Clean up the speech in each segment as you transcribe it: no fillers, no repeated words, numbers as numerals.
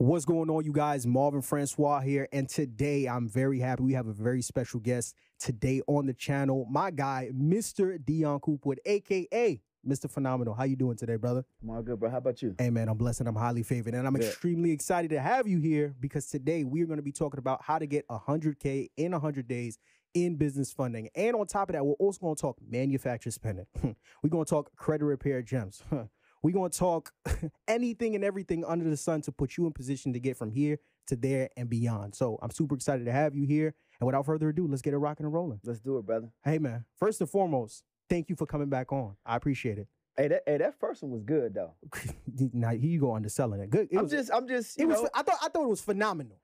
What's going on, you guys? Marvin, Francois here, and today I'm very happy. We have a very special guest today on the channel. My guy, Mr. Dion Coopwood, a.k.a. Mr. Phenomenal. How you doing today, brother? I'm all good, bro. How about you? Hey, man, I'm blessed and I'm highly favored, and I'm extremely excited to have you here because today we are going to be talking about how to get 100K in 100 days in business funding. And on top of that, we're also going to talk manufacturer spending. We're going to talk credit repair gems. We're going to talk anything and everything under the sun to put you in position to get from here to there and beyond. So I'm super excited to have you here. And without further ado, let's get it rocking and rolling. Let's do it, brother. Hey, man, first and foremost, thank you for coming back on. I appreciate it. Hey, that first one was good though. Now here you go underselling it. Good. I'm just. I thought it was phenomenal.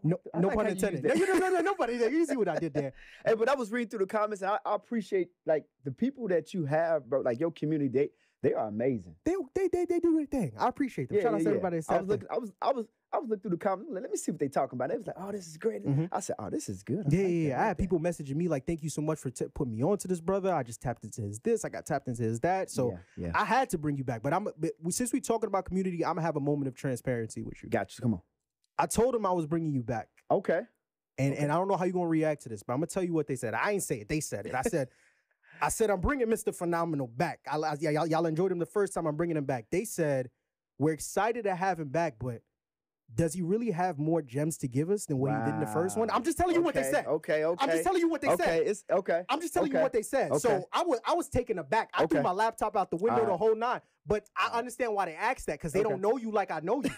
No like pun intended. No, nobody. You see what I did there. Hey, but I was reading through the comments, and I appreciate like the people that you have, bro. Like your community, they are amazing. They do their thing. I appreciate them. Shout out to everybody. I was looking through the comments. Let me see what they talking about. They was like, "Oh, this is great." I said, "Oh, this is good." I had people messaging me like, "Thank you so much for putting me on to this, brother. I just tapped into his this. I got tapped into his that." So I had to bring you back. But since we're talking about community, I'm gonna have a moment of transparency with you. Got you. Come on. I told him I was bringing you back. Okay. And I don't know how you're gonna react to this, but I'm gonna tell you what they said. I ain't say it. They said it. I said I'm bringing Mr. Phenomenal back. Y'all enjoyed him the first time. I'm bringing him back. They said we're excited to have him back, but does he really have more gems to give us than what he did in the first one? I'm just telling you what they said. Okay. I'm just telling you what they said. It's okay. I'm just telling you what they said. Okay. So I was taken aback. I threw my laptop out the window the whole nine. But I understand why they asked that, because they don't know you like I know you.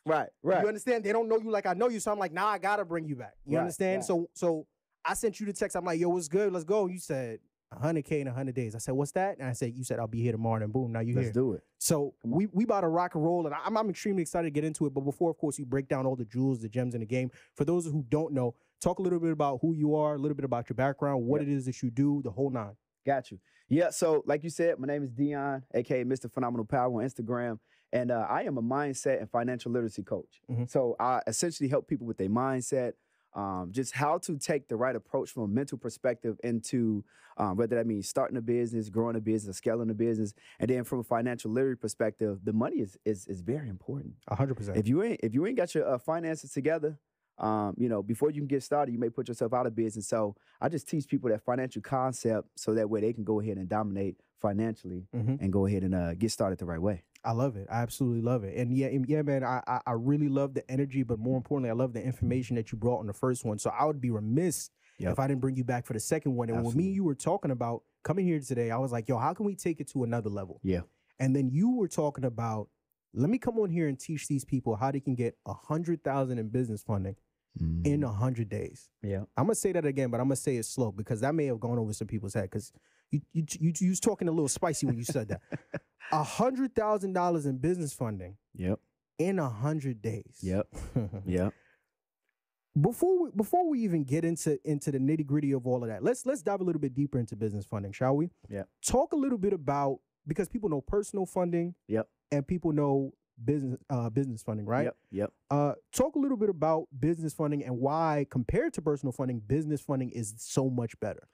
Right. You understand? They don't know you like I know you. So I'm like, I gotta bring you back. You understand? Right. So I sent you the text. I'm like, yo, what's good? Let's go. You said 100K in 100 days. I said, what's that? And you said, I'll be here tomorrow. And boom, now you're here. Let's do it. So we about to rock and roll. And I'm extremely excited to get into it. But before, of course, you break down all the jewels, the gems in the game. For those who don't know, talk a little bit about who you are, a little bit about your background, what it is that you do, the whole nine. Got you. Yeah, so like you said, my name is Dion, a.k.a. Mr. Phenomenal Power on Instagram. And I am a mindset and financial literacy coach. So I essentially help people with their mindset, just how to take the right approach from a mental perspective into whether that means starting a business, growing a business, scaling a business. And then from a financial literacy perspective, the money is very important. 100%. If you ain't got your finances together, before you can get started, you may put yourself out of business. So I just teach people that financial concept so that way they can go ahead and dominate financially and go ahead and get started the right way. I love it. I absolutely love it. And yeah, man, I really love the energy, but more importantly, I love the information that you brought on the first one. So I would be remiss if I didn't bring you back for the second one. And when me and you were talking about coming here today, I was like, yo, how can we take it to another level? Yeah. And then you were talking about, let me come on here and teach these people how they can get 100,000 in business funding in 100 days. Yeah. I'm going to say that again, but I'm going to say it slow because that may have gone over some people's head because you was talking a little spicy when you said that. $100,000 in business funding. Yep. In 100 days. Yep. Yep. Before we even get into the nitty gritty of all of that, let's dive a little bit deeper into business funding, shall we? Yeah. Talk a little bit about, because people know personal funding. Yep. And people know business funding, right? Yep. Talk a little bit about business funding and why, compared to personal funding, business funding is so much better.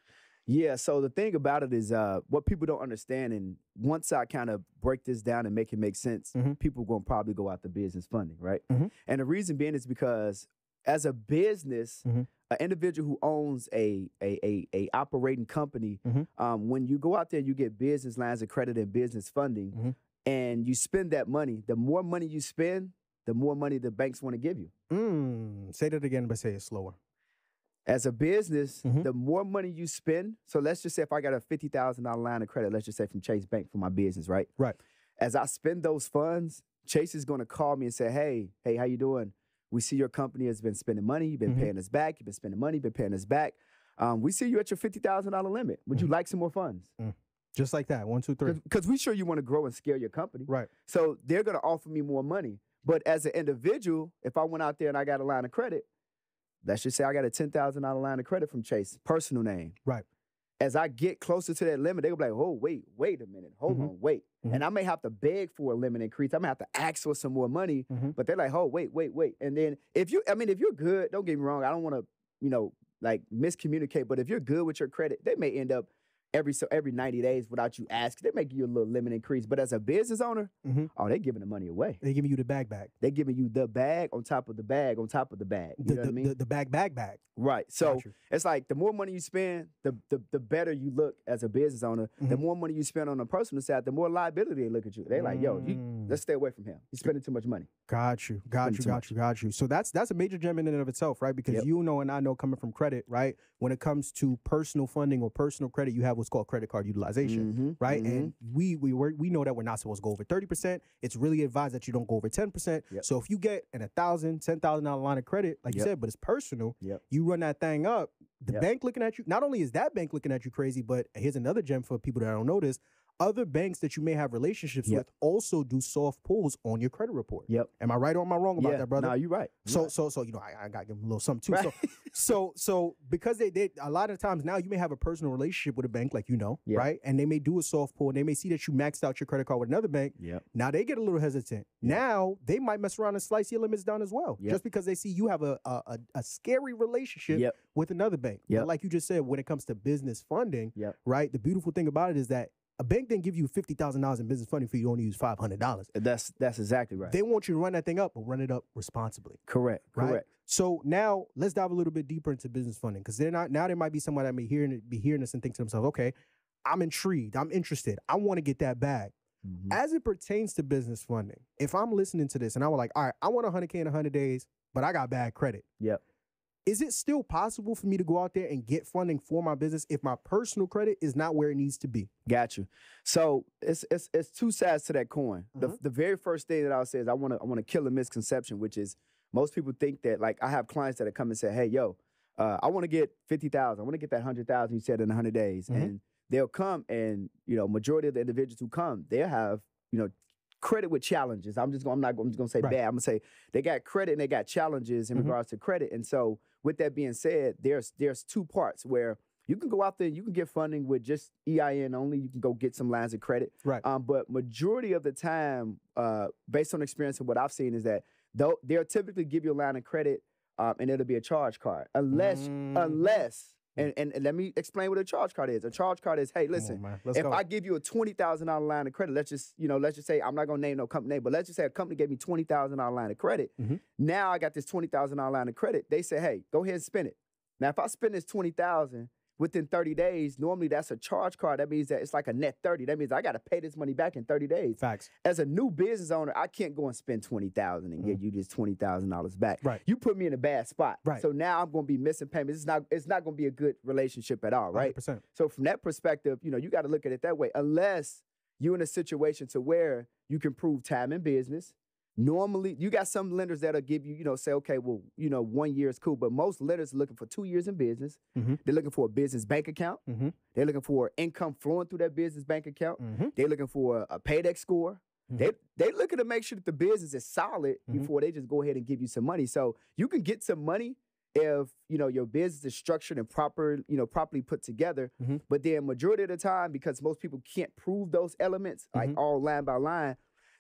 Yeah, so the thing about it is what people don't understand, and once I kind of break this down and make it make sense, people are going to probably go out to business funding, right? And the reason being is because as a business, an individual who owns a operating company, when you go out there, you get business lines of credit and business funding, and you spend that money. The more money you spend, the more money the banks want to give you. Say that again, but say it slower. As a business, the more money you spend, so let's just say if I got a $50,000 line of credit, let's just say from Chase Bank for my business, right? Right. As I spend those funds, Chase is going to call me and say, hey, how you doing? We see your company has been spending money. You've been paying us back. You've been spending money. You've been paying us back. We see you at your $50,000 limit. Would you like some more funds? Just like that, 1, 2, 3. Because we sure you want to grow and scale your company. Right. So they're going to offer me more money. But as an individual, if I went out there and I got a line of credit, let's just say I got a $10,000 line of credit from Chase, personal name. Right. As I get closer to that limit, they'll be like, oh, wait a minute. Hold on, wait. And I may have to beg for a limit increase. I may have to ask for some more money. But they're like, oh, wait. And then if you're good, don't get me wrong. I don't want to, like miscommunicate. But if you're good with your credit, they may end up every 90 days without you asking. They make you a little limit increase. But as a business owner, oh, they're giving the money away. They're giving you the bag back. They're giving you the bag on top of the bag on top of the bag. You know what I mean? The bag. Right. So it's like the more money you spend, the better you look as a business owner. The more money you spend on the personal side, the more liability they look at you. They're like, yo, let's stay away from him. He's spending too much money. Got you. So that's a major gem in and of itself, right? Because you know and I know coming from credit, right? When it comes to personal funding or personal credit, you have what's called credit card utilization, right? And we know that we're not supposed to go over 30%. It's really advised that you don't go over 10%. So if you get an $1,000, $10,000 line of credit, like you said, but it's personal, you run that thing up, the bank looking at you. Not only is that bank looking at you crazy, but here's another gem for people that don't know this. Other banks that you may have relationships with also do soft pulls on your credit report. Am I right or am I wrong about that, brother? No, you're right. So you know, I got to give them a little something too. Right. So because they a lot of times now you may have a personal relationship with a bank, like you know, right? And they may do a soft pull and they may see that you maxed out your credit card with another bank. Now they get a little hesitant. Now they might mess around and slice your limits down as well, just because they see you have a scary relationship with another bank. But like you just said, when it comes to business funding, right? The beautiful thing about it is that a bank didn't give you $50,000 in business funding for you to only use $500. That's exactly right. They want you to run that thing up, but run it up responsibly. Correct. So now let's dive a little bit deeper into business funding, because there might be someone that may be hearing this and think to themselves, okay, I'm intrigued, I'm interested, I want to get that bag. As it pertains to business funding, if I'm listening to this and I was like, all right, I want 100K in 100 days, but I got bad credit. Is it still possible for me to go out there and get funding for my business if my personal credit is not where it needs to be? Got you. So it's two sides to that coin. The very first thing that I'll say is I want to kill a misconception, which is most people think that, like, I have clients that come and say, hey, yo, I want to get 50,000. I want to get that 100,000 you said in 100 days. And they'll come and, you know, majority of the individuals who come, they'll have, you know, credit with challenges. I'm just gonna say bad. I'm gonna say they got credit and they got challenges in regards to credit. And so with that being said, there's two parts where you can go out there and you can get funding with just EIN only. You can go get some lines of credit. But majority of the time, based on experience and what I've seen, is that they'll typically give you a line of credit and it'll be a charge card. Unless and let me explain what a charge card is. A charge card is, hey, listen, if I give you a $20,000 line of credit, let's just say, I'm not gonna name no company name, but let's just say a company gave me $20,000 line of credit. Now I got this $20,000 line of credit. They say, hey, go ahead and spend it. Now, if I spend this $20,000 within 30 days, normally that's a charge card. That means that it's like a net 30. That means I got to pay this money back in 30 days. Facts. As a new business owner, I can't go and spend $20,000 and give you this $20,000 back. You put me in a bad spot. So now I'm going to be missing payments. It's not going to be a good relationship at all, right? 100%. So from that perspective, you know, you got to look at it that way. Unless you're in a situation to where you can prove time in business. Normally, you got some lenders that'll give you, you know, say, okay, well, you know, 1 year is cool. But most lenders are looking for 2 years in business. They're looking for a business bank account. They're looking for income flowing through that business bank account. They're looking for a paydex score. They looking to make sure that the business is solid before they just go ahead and give you some money. So you can get some money if, you know, your business is structured and properly put together. But then majority of the time, because most people can't prove those elements, like all line by line,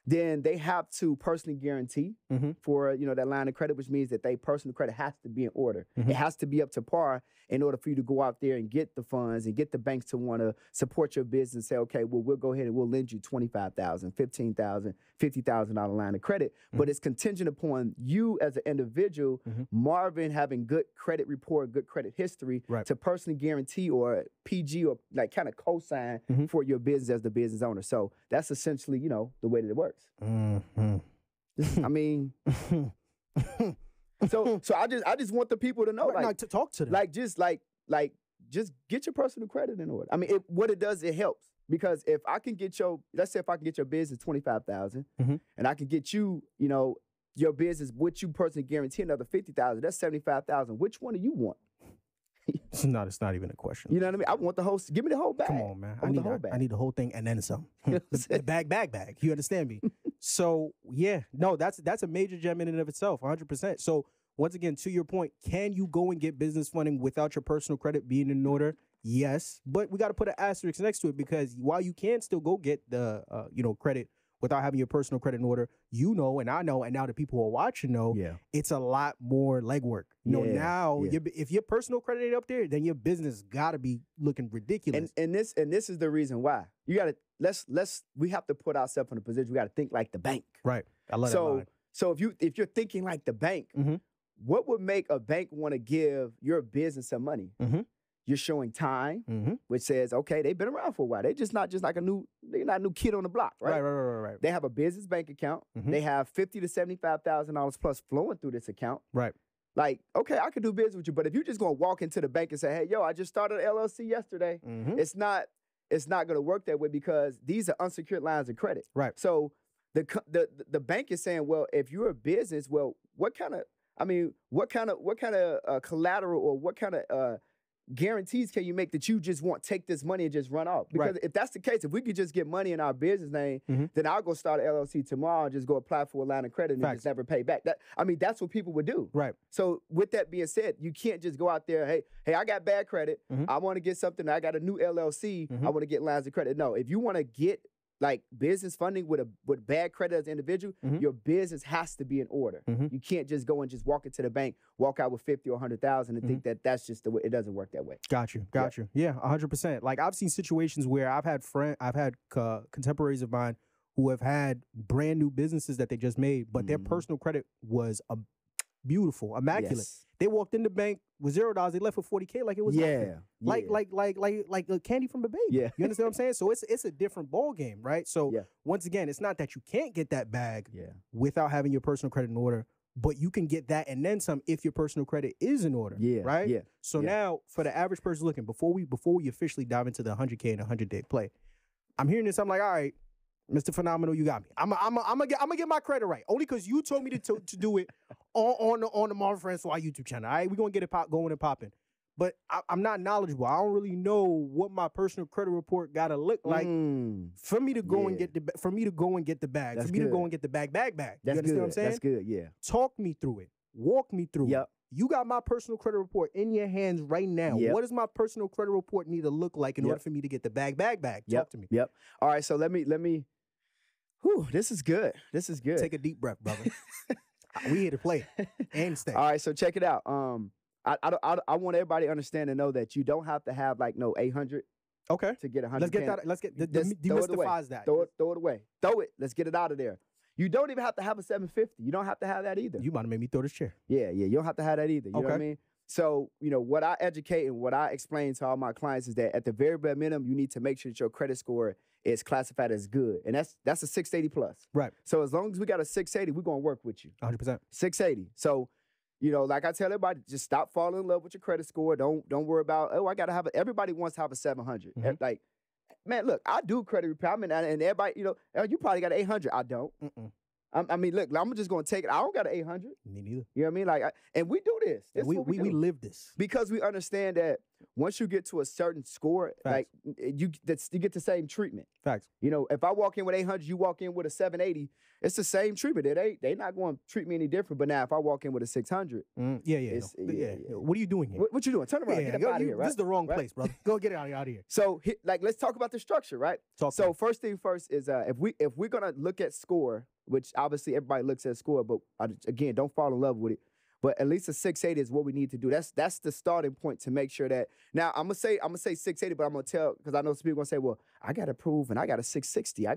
then they have to personally guarantee for, you know, that line of credit, which means that they personal credit has to be in order. It has to be up to par in order for you to go out there and get the funds and get the banks to want to support your business and say, okay, well, we'll go ahead and we'll lend you $25,000, $15,000, $50,000 line of credit. But it's contingent upon you as an individual, Marvin, having good credit report, good credit history to personally guarantee or PG or like kind of co-sign for your business as the business owner. So that's essentially, you know, the way that it works. I mean, so I just want the people to know, like, to talk to them, just get your personal credit in order. I mean, what it does, it helps, because if I can get let's say if I can get your business $25,000, and I can get you, you know, your business with you personally guarantee another $50,000, that's $75,000. Which one do you want? It's not even a question. You know what I mean? I want the whole. Give me the whole bag. Come on, man. I need the whole thing and then some. the bag. You understand me? So yeah, no, that's a major gem in and of itself, 100%. So once again, to your point, can you go and get business funding without your personal credit being in order? Yes, but we got to put an asterisk next to it, because while you can still go get the credit without having your personal credit in order, you know, and I know, and now the people who are watching know, it's a lot more legwork. You know, now if your personal credit ain't up there, then your business got to be looking ridiculous. And this is the reason why. You got to we have to put ourselves in a position. We got to think like the bank. Right. I love that line. So if you're thinking like the bank, what would make a bank want to give your business some money? You're showing time, which says, okay, they've been around for a while. They're not a new kid on the block, right? Right. They have a business bank account. They have $50,000 to $75,000 plus flowing through this account. Right. Like, okay, I could do business with you, but if you're just gonna walk into the bank and say, hey, yo, I just started an LLC yesterday, it's not gonna work that way because these are unsecured lines of credit. Right. So the bank is saying, well, if you're a business, well, what kind of collateral or what kind of guarantees can you make that you just won't take this money and just run off? Because if that's the case, if we could just get money in our business name, then I'll go start an LLC tomorrow and just go apply for a line of credit and just never pay back. That's what people would do. Right. So with that being said, you can't just go out there, hey, I got bad credit. I want to get something. I got a new LLC. I want to get lines of credit. No, if you want to get like business funding with bad credit as an individual, your business has to be in order. You can't just go and just walk into the bank, walk out with 50 or 100,000 and think that that's just the way. It doesn't work that way. Got you. Yeah, 100%. Like I've seen situations where I've had contemporaries of mine who have had brand new businesses that they just made, but their personal credit was beautiful, immaculate. Yes. They walked in the bank with $0. They left with $40K like it was nothing. Like a candy from a baby. Yeah. You understand what I'm saying? So it's a different ball game, right? So once again, it's not that you can't get that bag without having your personal credit in order, but you can get that and then some if your personal credit is in order. Right? Yeah. So now for the average person looking, before we officially dive into the 100K and 100-day play, I'm hearing this, I'm like, all right, Mr. Phenomenal, you got me. I'm gonna get my credit right. Only because you told me to do it on the Marvin Francois YouTube channel. All right, we're gonna get it going and popping. But I'm not knowledgeable. I don't really know what my personal credit report gotta look like for me to go and get the bag. For me to go and get the bag. That's for me good. to go and get the bag. That's you understand good. what I'm saying? That's good. Yeah. Talk me through it. Walk me through Yep. it. You got my personal credit report in your hands right now. Yep. What does my personal credit report need to look like in order for me to get the bag? Talk to me. Yep. All right. So let me. Whew, this is good. Take a deep breath, brother. We here to play and stay. All right, so check it out. I want everybody to understand and know that you don't have to have like no 800. Okay. To get 100. Let's get that. Let's get demystifies that. Throw it away. Throw it. Let's get it out of there. You don't even have to have a 750. You don't have to have that either. You might have made me throw this chair. Yeah. You don't have to have that either. You know what I mean? So, what I educate and what I explain to all my clients is that at the very bare minimum, you need to make sure that your credit score is classified as good. And that's a 680 plus. Right. So as long as we got a 680, we're going to work with you. 100%. 680. So, like I tell everybody, just stop falling in love with your credit score. Don't worry about, I got to have everybody wants to have a 700. Like, man, look, I do credit repair. And everybody, you probably got an 800. I don't. Look, I'm just going to take it. I don't got an 800. Me neither. You know what I mean? Like, and we do this. We live this. Because we understand that once you get to a certain score, like you get the same treatment. Facts. If I walk in with 800, you walk in with a 780, it's the same treatment. They not going to treat me any different. But now if I walk in with a 600, What are you doing here? What you doing? Turn around. Get out of here. Right? This is the wrong place, brother. Go get out of here. So let's talk about the structure, right? First thing first is if we're gonna look at score, which obviously everybody looks at score, but again, don't fall in love with it. But at least a 680 is what we need to do. That's the starting point to make sure that. Now I'm gonna say 680, but I'm gonna tell because I know some people gonna say, well, I gotta prove and I got a 660. I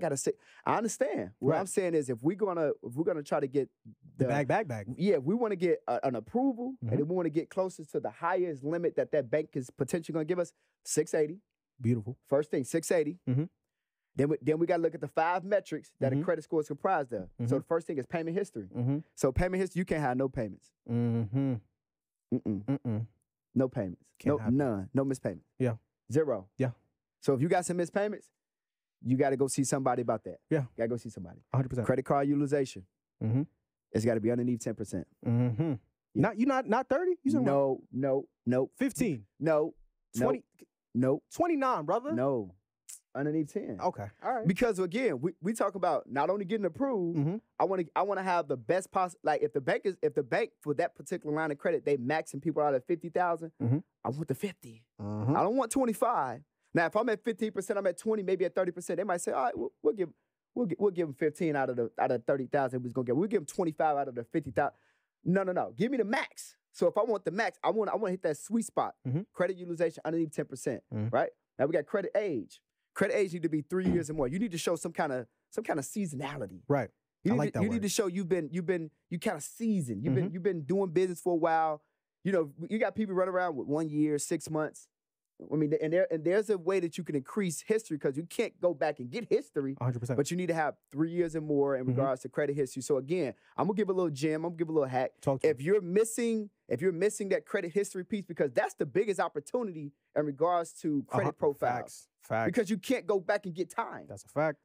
understand. What I'm saying is if we're gonna try to get the bag. Yeah, we want to get an approval and we want to get closer to the highest limit that bank is potentially gonna give us. 680. Beautiful. First thing, 680. Then we got to look at the 5 metrics that a credit score is comprised of. So the first thing is payment history. So payment history, you can't have no payments. No payments. None. No missed payments. Yeah. 0. Yeah. So if you got some missed payments, you got to go see somebody about that. Yeah. Got to go see somebody. 100%. Credit card utilization. It's got to be underneath 10%. Yeah. Not 30? No. 15. No. 20. No. 29, brother. No. Underneath 10. Okay. All right. Because again, we talk about not only getting approved, I want to have the best possible. Like if the bank for that particular line of credit, they maxing people out at 50,000, I want the 50. I don't want 25. Now if I'm at 15%, I'm at 20, maybe at 30%, they might say, all right, we'll we'll give him 15 out of the 30,000 we was gonna get. We'll give him 25 out of the 50,000. No. Give me the max. So if I want the max, I want to hit that sweet spot. Credit utilization underneath 10%. Right now we got credit age. Credit age need to be 3 years or more. You need to show some kind of seasonality. Right. You I need to show you kind of seasoned. You've been doing business for a while. You know, you got people running around with 1 year, 6 months. I mean, and there's a way that you can increase history because you can't go back and get history. 100%. But you need to have 3 years and more in regards to credit history. So again, I'm gonna give a little gem. I'm gonna give a little hack. If you're missing that credit history piece, because that's the biggest opportunity in regards to credit profiles. Facts. Because you can't go back and get time. That's a fact.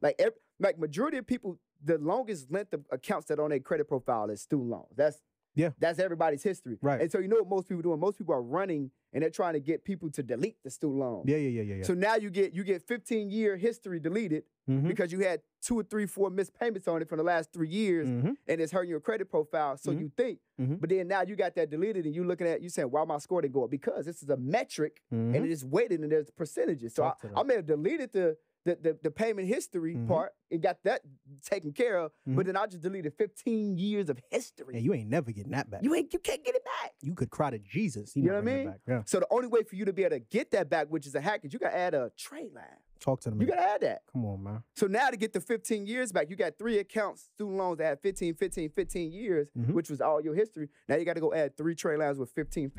Like majority of people, the longest length of accounts that on their credit profile is student loans. That's everybody's history. Right. And so you know what most people are doing? Most people are running and they're trying to get people to delete the student loan. Yeah. So now you get 15-year history deleted because you had 2 or 3, 4 missed payments on it for the last 3 years and it's hurting your credit profile. So you think, but then now you got that deleted and you looking at, you saying, why my score didn't go up? Because this is a metric and it is weighted and there's percentages. So I may have deleted the payment history part and got that taken care of, but then I just deleted 15 years of history. Yeah, you ain't never getting that back. You can't get it back. You could cry to Jesus. You know what I mean? Yeah. So the only way for you to be able to get that back, which is a hack, is you got to add a trade line. Talk to them. You got to add that. Come on, man. So now to get the 15 years back, you got 3 accounts, student loans that had 15 years, which was all your history. Now you got to go add 3 trade lines with 15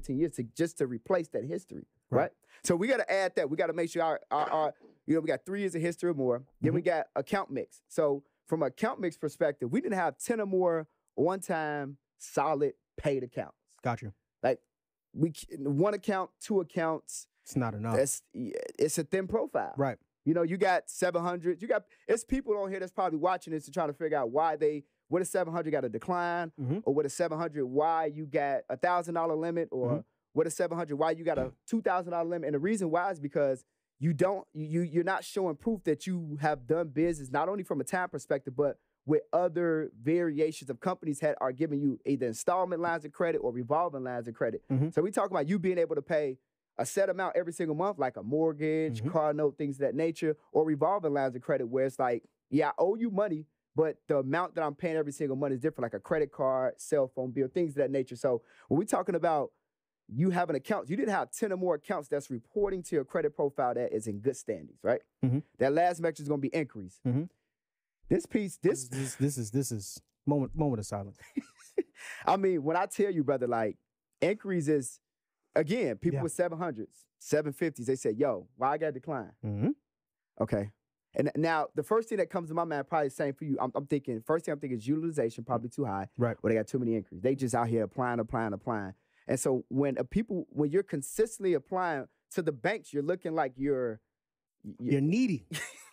years just to replace that history, right? So we got to add that. We got to make sure our we got 3 years of history or more. Then we got account mix. So from an account mix perspective, we didn't have 10 or more one-time solid paid accounts. Got you. Like 1 account, 2 accounts. It's not enough. It's a thin profile. Right. You know, you got 700. It's people on here that's probably watching this and trying to figure out why what a 700 got a decline, or what a 700 why you got a $1,000 limit, or what a 700 why you got a $2,000 limit. And the reason why is because you're not showing proof that you have done business, not only from a time perspective, but with other variations of companies are giving you either installment lines of credit or revolving lines of credit. So we talk about you being able to pay a set amount every single month, like a mortgage, car note, things of that nature, or revolving lines of credit where it's like, yeah, I owe you money, but the amount that I'm paying every single month is different, like a credit card, cell phone bill, things of that nature. So when we're talking about you having accounts, you didn't have 10 or more accounts that's reporting to your credit profile that is in good standings, right? That last metric is going to be inquiries. This piece, this is moment of silence. I mean, when I tell you, brother, like inquiries is, again, people with 700s, 750s, they say, yo, why I got to decline? Okay. And now the first thing that comes to my mind, probably the same for you. I'm thinking, first thing I'm thinking is utilization, probably too high. Right. Or they got too many inquiries. They just out here applying. And so when you're consistently applying to the banks, you're looking like you're needy.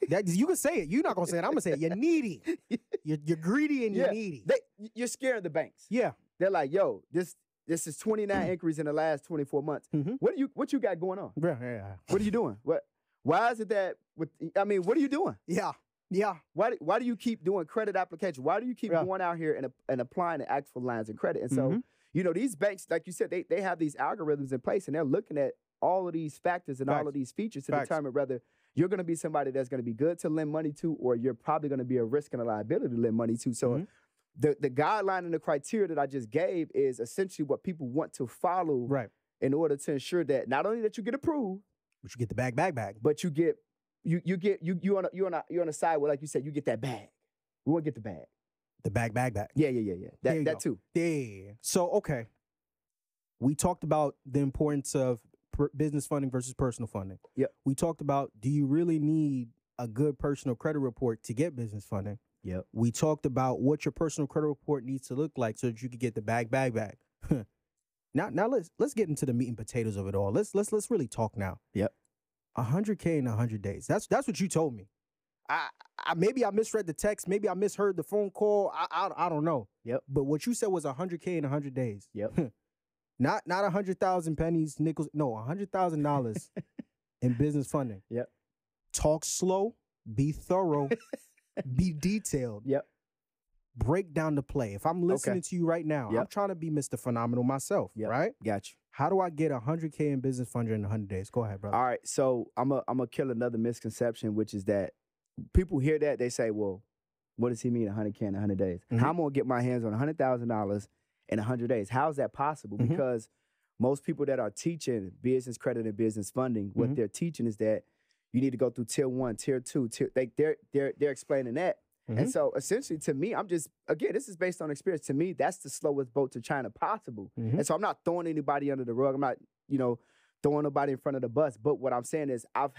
You can say it. You're not gonna say it. I'm gonna say it. You're needy. You're greedy and you're needy. You're scaring the banks. Yeah. They're like, yo, this is 29 inquiries in the last 24 months. What you got going on? Yeah. What are you doing? Why is it that what are you doing? Yeah. Why do you keep doing credit applications? Why do you keep going out here and applying the actual lines of credit? And so, you know, these banks, like you said, they have these algorithms in place and they're looking at all of these factors and all of these features to determine whether you're going to be somebody that's going to be good to lend money to, or you're probably going to be a risk and a liability to lend money to. So the guideline and the criteria that I just gave is essentially what people want to follow in order to ensure that not only that you get approved, but you get the bag, but you get you're on a side where, like you said, you get that bag. We want to get the bag. The bag. Yeah. That too. Yeah. So, okay. We talked about the importance of business funding versus personal funding. Yep. We talked about, do you really need a good personal credit report to get business funding? Yep. We talked about what your personal credit report needs to look like so that you could get the bag. Now let's get into the meat and potatoes of it all. Let's really talk now. Yep. 100K in 100 days. That's what you told me. I maybe I misread the text. Maybe I misheard the phone call. I don't know. Yep. But what you said was 100K in 100 days. Yep. Not 100,000 pennies, nickels. No, $100,000 in business funding. Yep. Talk slow. Be thorough. Be detailed. Yep. Break down the play. If I'm listening to you right now, I'm trying to be Mr. Phenomenal myself. Right? Got you. How do I get 100K in business funding in 100 days? Go ahead, brother. All right. So I'm a kill another misconception, which is that people hear that, they say, well, what does he mean 100K in 100 days? How am I going to get my hands on $100,000 in 100 days? How is that possible? Because most people that are teaching business credit and business funding, what they're teaching is that you need to go through tier 1, tier 2, they're explaining that. And so essentially to me, again, this is based on experience. To me, that's the slowest boat to China possible. And so I'm not throwing anybody under the rug. I'm not, throwing nobody in front of the bus. But what I'm saying is I've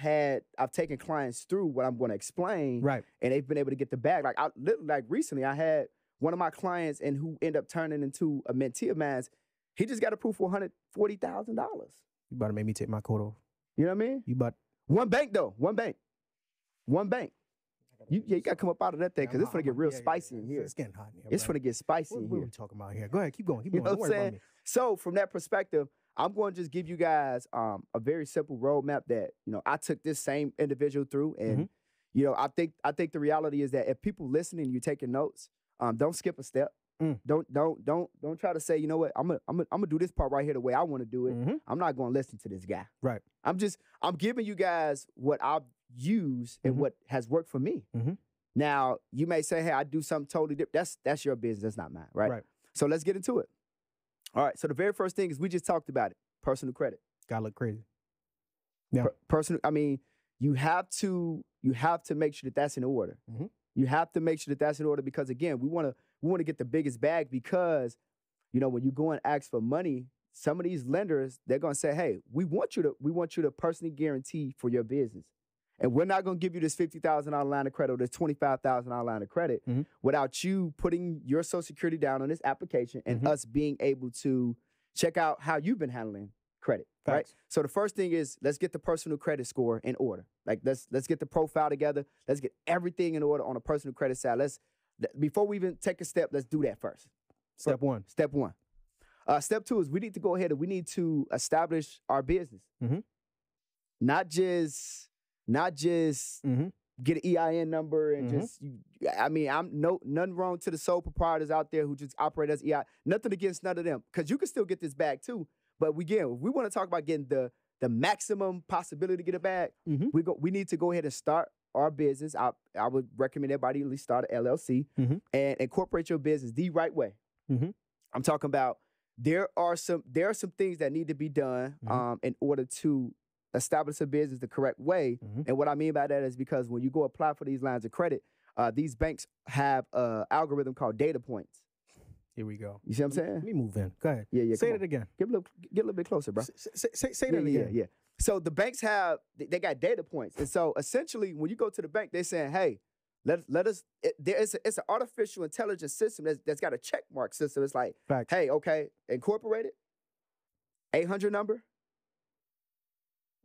taken clients through what I'm going to explain. Right. And they've been able to get the bag. Like recently I had one of my clients and who ended up turning into a mentee of mine. He just got approved for $140,000. You about to make me take my coat off. You know what I mean? One bank though. One bank. You got to come up out of that thing because it's going to get real spicy in here. It's getting hot in here. It's going to get spicy in here. What are we talking about here? Go ahead. Keep going. You know what I'm saying? So from that perspective, I'm going to just give you guys a very simple roadmap that, I took this same individual through. And, I think the reality is that if people listening, you're taking notes, don't skip a step. Don't try to say, you know what, I'm gonna do this part right here the way I want to do it. I'm not going to listen to this guy. Right. I'm giving you guys what I've used and what has worked for me. Now, you may say, hey, I do something totally different. That's your business. That's not mine, right? So let's get into it. All right. So the very first thing is we just talked about it. Personal credit. Gotta look crazy. Yeah. You have to make sure that that's in order. You have to make sure that that's in order because again, we want to get the biggest bag because, when you go and ask for money, some of these lenders, they're going to say, hey, we want you to personally guarantee for your business. And we're not going to give you this $50,000 line of credit or this $25,000 line of credit without you putting your Social Security down on this application and us being able to check out how you've been handling credit, right? So the first thing is let's get the personal credit score in order. Like let's get the profile together. Let's get everything in order on a personal credit side. Before we even take a step, let's do that first. Step one. Step two is we need to go ahead and we need to establish our business. Not just get an EIN number and nothing wrong to the sole proprietors out there who just operate as EIN. Nothing against none of them because you can still get this bag too. But again, if we want to talk about getting the maximum possibility to get a bag, we need to go ahead and start our business. I would recommend everybody at least start an LLC and incorporate your business the right way. I'm talking about there are some things that need to be done in order to establish a business the correct way. And what I mean by that is because when you go apply for these lines of credit, these banks have an algorithm called data points. Here we go. You see what I'm saying? Let me move in. Go ahead. Yeah. Say it again. Get a little bit closer, bro. Say that again. Yeah. So the banks they got data points. And so essentially when you go to the bank, they're saying, hey, it's an artificial intelligence system that's got a check mark system. It's like, hey, okay, incorporated, 800 number,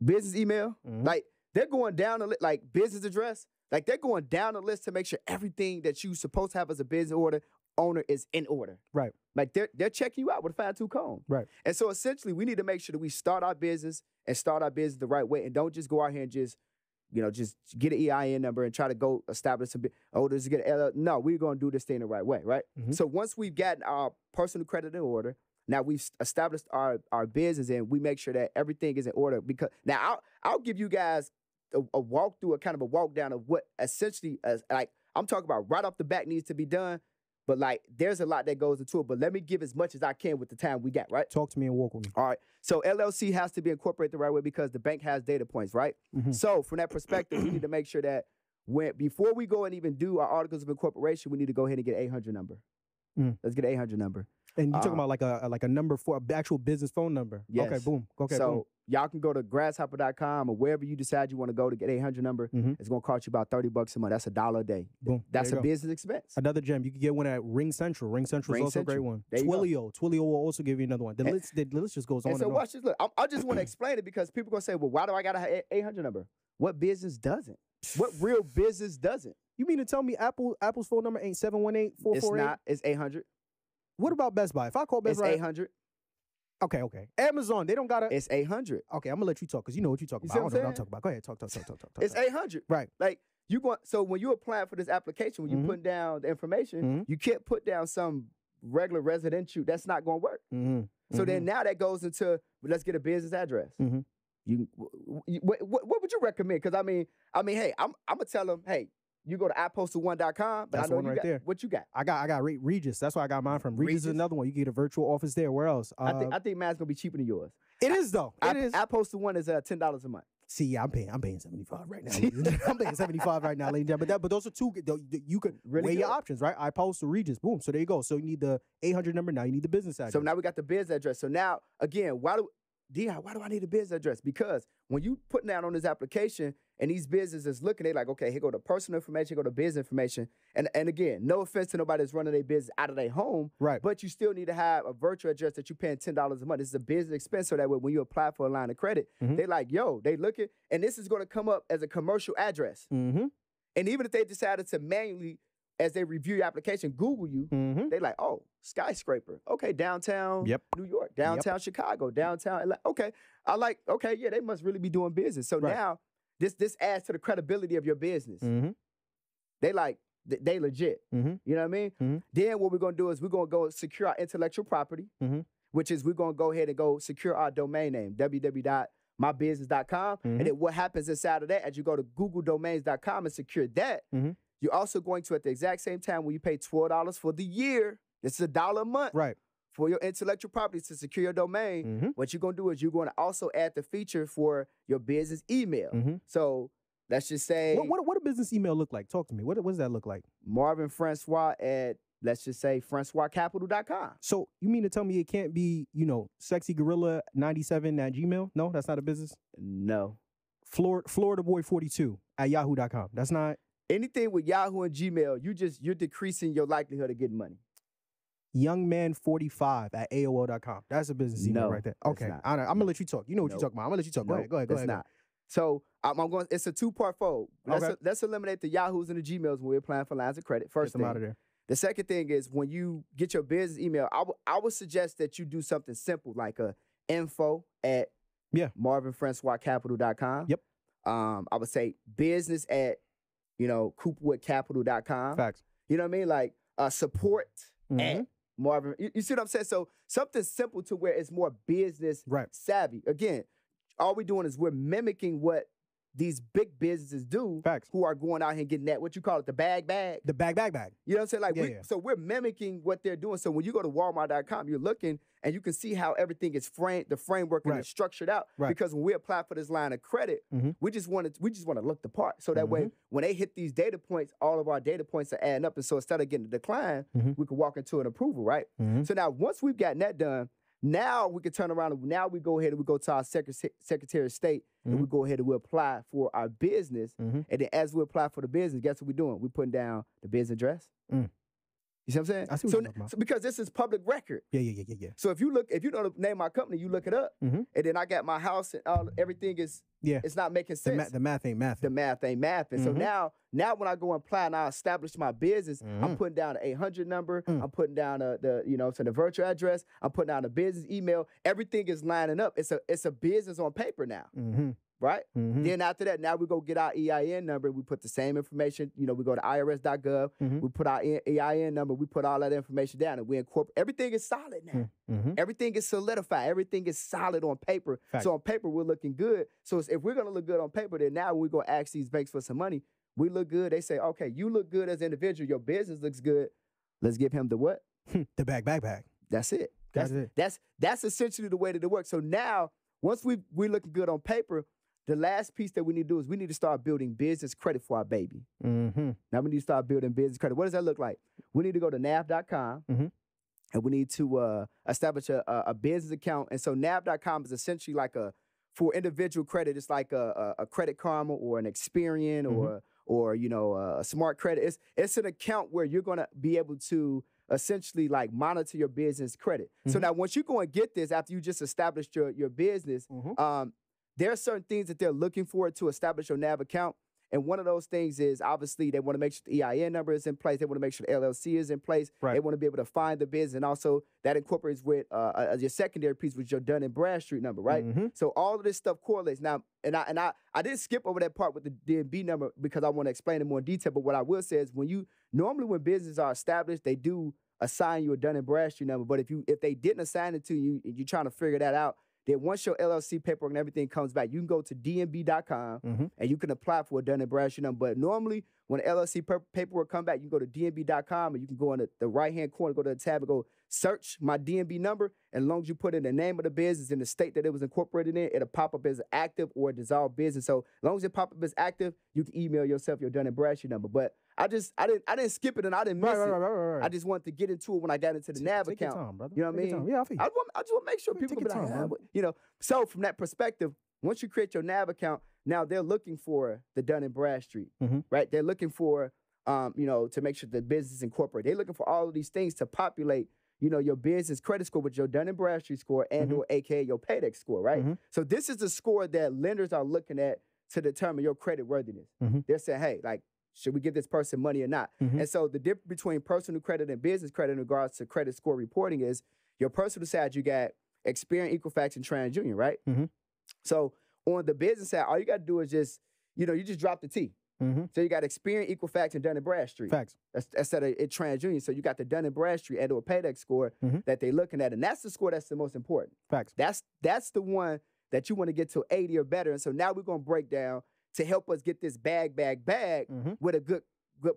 business email. Like they're going down the list, like business address. Like they're going down the list to make sure everything that you're supposed to have as a business owner is in order. Right. Like they're checking you out with a fine-tooth comb. Right. And so essentially we need to make sure that we start our business the right way and don't just go out here and just get an EIN number and try to go establish just get an LL. No, we're going to do this thing the right way, right? So once we've gotten our personal credit in order, now we've established our business and we make sure that everything is in order because now I'll give you guys a walkthrough, a kind of a walk down of what essentially like I'm talking about right off the bat needs to be done. But like, there's a lot that goes into it. But let me give as much as I can with the time we got, right? Talk to me and walk with me. All right. So LLC has to be incorporated the right way because the bank has data points, right? So from that perspective, we need to make sure that before we go and even do our articles of incorporation, we need to go ahead and get an 800 number. Let's get an 800 number. And you're talking about like a number for an actual business phone number. Yes. Okay, boom. Okay, so boom. Y'all can go to grasshopper.com or wherever you decide you want to go to get 800 number. It's going to cost you about $30 a month. That's $1 a day. Boom. That's a business expense. Another gem. You can get one at Ring Central. Ring Central is also a great one. Twilio. Twilio will also give you another one. The list just goes on. And so watch this. Look, I just want to explain it because people are going to say, well, why do I got an 800 number? What business doesn't? What real business doesn't? You mean to tell me Apple's phone number ain't 718-448? It's not. It's 800. What about Best Buy? If I call Best Buy, it's 800. Okay. Amazon, they don't got It's 800. Okay, I'm gonna let you talk because you know what you're talking about. I don't know what I'm talking about. Go ahead, talk. It's 800. Right. Like so when you're applying for this application, when you put down the information, you can't put down some regular residential. That's not gonna work. So then now that goes into let's get a business address. What would you recommend? Because I mean, hey, I'm gonna tell them, hey, you go to ipostal1.com. But That's I know one you right got, there. what you got? I got Regis. That's where I got mine from. Regis is another one. You get a virtual office there. Where else? I think mine's gonna be cheaper than yours. It is though. It is. iPostal One is $10 a month. See, yeah, I'm paying 75 right now. I'm paying 75 right now, ladies and gentlemen. But those are two. You could really weigh your options, right? I post to Regis. Boom. So there you go. So you need the 800 number. Now you need the business address. So now we got the business address. So now again, Dion, why do I need a business address? Because when you putting that on this application and these businesses looking, they like, okay, here go the personal information, here go the business information. And again, no offense to nobody that's running their business out of their home, right? But you still need to have a virtual address that you're paying $10 a month. This is a business expense, so that way when you apply for a line of credit, they like, yo, they look at, and this is going to come up as a commercial address. And even if they decided to manually, as they review your application, Google you, they like, oh, skyscraper. Okay, downtown New York, downtown Chicago, downtown LA. Okay, okay, yeah, they must really be doing business. So now this adds to the credibility of your business. They like, they legit. You know what I mean? Then what we're going to do is we're going to go secure our intellectual property, which is we're going to go ahead and go secure our domain name, www.mybusiness.com. And then what happens inside of that, as you go to googledomains.com and secure that, you're also going to, at the exact same time, when you pay $12 for the year, this is $1 a month, right, for your intellectual property to secure your domain. What you're going to do is you're going to also add the feature for your business email. So let's just say, what a business email look like? Talk to me. What does that look like? Marvin Francois at, let's just say, francoiscapital.com. So you mean to tell me it can't be, sexygorilla97 at Gmail? No, that's not a business. No. Florida Boy 42 at yahoo.com. That's not. Anything with Yahoo and Gmail, you're decreasing your likelihood of getting money. Youngman45 at AOL.com. That's a business email right there. Okay, I'm gonna let you talk. You know what you're talking about. I'm gonna let you talk. Go ahead. It's not. So I'm going. It's a two-part fold. Let's eliminate the Yahoos and the Gmails when we're applying for lines of credit. First thing. Out of there. The second thing is when you get your business email, I would suggest that you do something simple like a info at marvinfrancoiscapital.com. Yep. I would say business at coopwoodcapital.com. Facts. You know what I mean? Like support at Marvin. You see what I'm saying? So something simple to where it's more business savvy. Again, all we're doing is we're mimicking what these big businesses do. Facts. Who are going out here and getting that, what you call it, the bag. The bag. You know what I'm saying? Like so we're mimicking what they're doing. So when you go to Walmart.com, you're looking and you can see how everything is framed, the framework and it's structured out. Because when we apply for this line of credit, we just want to look the part. So that way, when they hit these data points, all of our data points are adding up. And so instead of getting a decline, we can walk into an approval, right? So now once we've gotten that done, now we can turn around and now we go ahead and we go to our Secretary of State and we go ahead and we apply for our business. And then as we apply for the business, guess what we're doing? We're putting down the business address. You see what I'm saying? I see what you're talking about. So because this is public record. Yeah. So if you know the name of my company, you look it up, and then I got my house and everything is it's not making sense. The math ain't mathing. The math ain't mathing. So now when I go and apply and I establish my business, I'm putting down the 800 number, I'm putting down the virtual address, I'm putting down the business email. Everything is lining up. It's a business on paper now. Right? Then after that, now we go get our EIN number. We put the same information. We go to irs.gov. We put our EIN number. We put all that information down, and we incorporate. Everything is solid now. Everything is solidified. Everything is solid on paper. Fact. So on paper, we're looking good. So if we're going to look good on paper, then now when we go ask these banks for some money, we look good. They say, okay, you look good as an individual. Your business looks good. Let's give him the what? The bag. That's it. That's essentially the way that it works. So now, once we looking good on paper, the last piece that we need to do is we need to start building business credit for our baby. Now we need to start building business credit. What does that look like? We need to go to nav.com and we need to establish a business account. And so nav.com is essentially like for individual credit, it's like a Credit Karma or an Experian or a Smart Credit. It's an account where you're going to be able to essentially like monitor your business credit. So now once you go and get this after you just established your business, there are certain things that they're looking for to establish your NAV account. And one of those things is obviously they want to make sure the EIN number is in place. They want to make sure the LLC is in place. They want to be able to find the business. And also that incorporates with your secondary piece, which is your Dun and Bradstreet number, right? So all of this stuff correlates. Now, and I didn't skip over that part with the DNB number because I want to explain it more in detail. But what I will say is when businesses are established, they do assign you a Dun and Bradstreet number. But if they didn't assign it to you and you're trying to figure that out, Then once your LLC paperwork and everything comes back, you can go to dnb.com and you can apply for a Dun & Bradstreet number. But normally, when LLC paperwork come back, you can go to dnb.com and you can go in the right-hand corner, go to the tab and go search my DNB number. And as long as you put in the name of the business and the state that it was incorporated in, it'll pop up as active or a dissolved business. So as long as it pop up as active, you can email yourself your Dun & Bradstreet number. But I didn't skip it and I didn't miss it. Right. I just wanted to get into it when I got into the NAV Take account. your time, brother. You know what I mean? Yeah, I feel you. I just want to make sure people Take can be your like, time, you know. So from that perspective, once you create your NAV account, now they're looking for the Dun & Bradstreet, right? They're looking for, to make sure the business is incorporated. They're looking for all of these things to populate, your business credit score with your Dun & Bradstreet score and or AKA your Paydex score, right? So this is the score that lenders are looking at to determine your credit worthiness. They're saying, hey, like, should we give this person money or not? And so the difference between personal credit and business credit in regards to credit score reporting is your personal side, you got Experian, Equifax, and TransUnion, right? So on the business side, all you got to do is just, you just drop the T. So you got Experian, Equifax, and Dun & Bradstreet. Facts. Instead of TransUnion. So you got the Dun & Bradstreet and or Paydex score that they're looking at. And that's the score that's the most important. Facts. That's the one that you want to get to 80 or better. And so now we're going to break down to help us get this bag with a good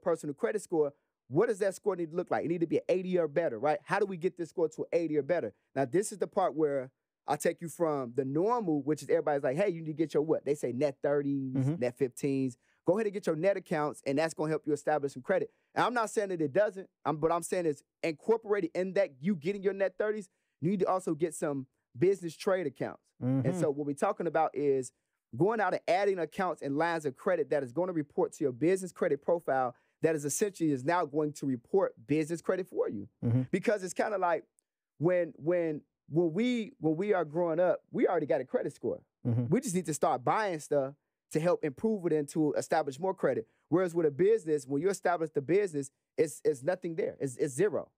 personal credit score. What does that score need to look like? It need to be an 80 or better, right? How do we get this score to an 80 or better? Now, this is the part where I take you from the normal, which is everybody's like, hey, you need to get your what? They say net 30s, net 15s. Go ahead and get your net accounts, and that's going to help you establish some credit. And I'm not saying that it doesn't, but I'm saying it's incorporated in that you getting your net 30s, you need to also get some business trade accounts. And so what we're talking about is going out and adding accounts and lines of credit that is going to report to your business credit profile that is essentially is now going to report business credit for you. Because it's kind of like when we are growing up, we already got a credit score. We just need to start buying stuff to help improve it and to establish more credit. Whereas with a business, when you establish the business, it's nothing there. It's zero.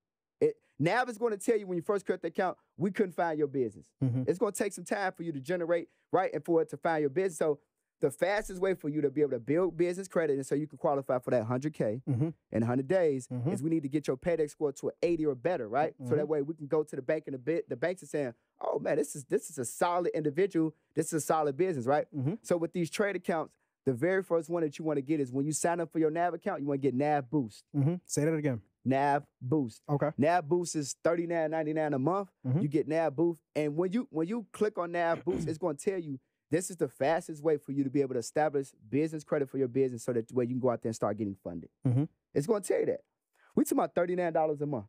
NAV is going to tell you when you first create the account, we couldn't find your business. It's going to take some time for you to generate, right, and for it to find your business. So the fastest way for you to be able to build business credit and so you can qualify for that 100K in 100 days is we need to get your Paydex score to an 80 or better, right? So that way we can go to the bank and the banks are saying, oh, man, this is a solid individual. This is a solid business, right? So with these trade accounts, the very first one that you want to get is when you sign up for your NAV account, you want to get NAV Boost. Say that again. NAV Boost. Okay. NAV Boost is $39.99 a month. You get NAV Boost. And when you click on NAV Boost, it's going to tell you this is the fastest way for you to be able to establish business credit for your business so that way you can go out there and start getting funded. It's going to tell you that. We talking about $39 a month.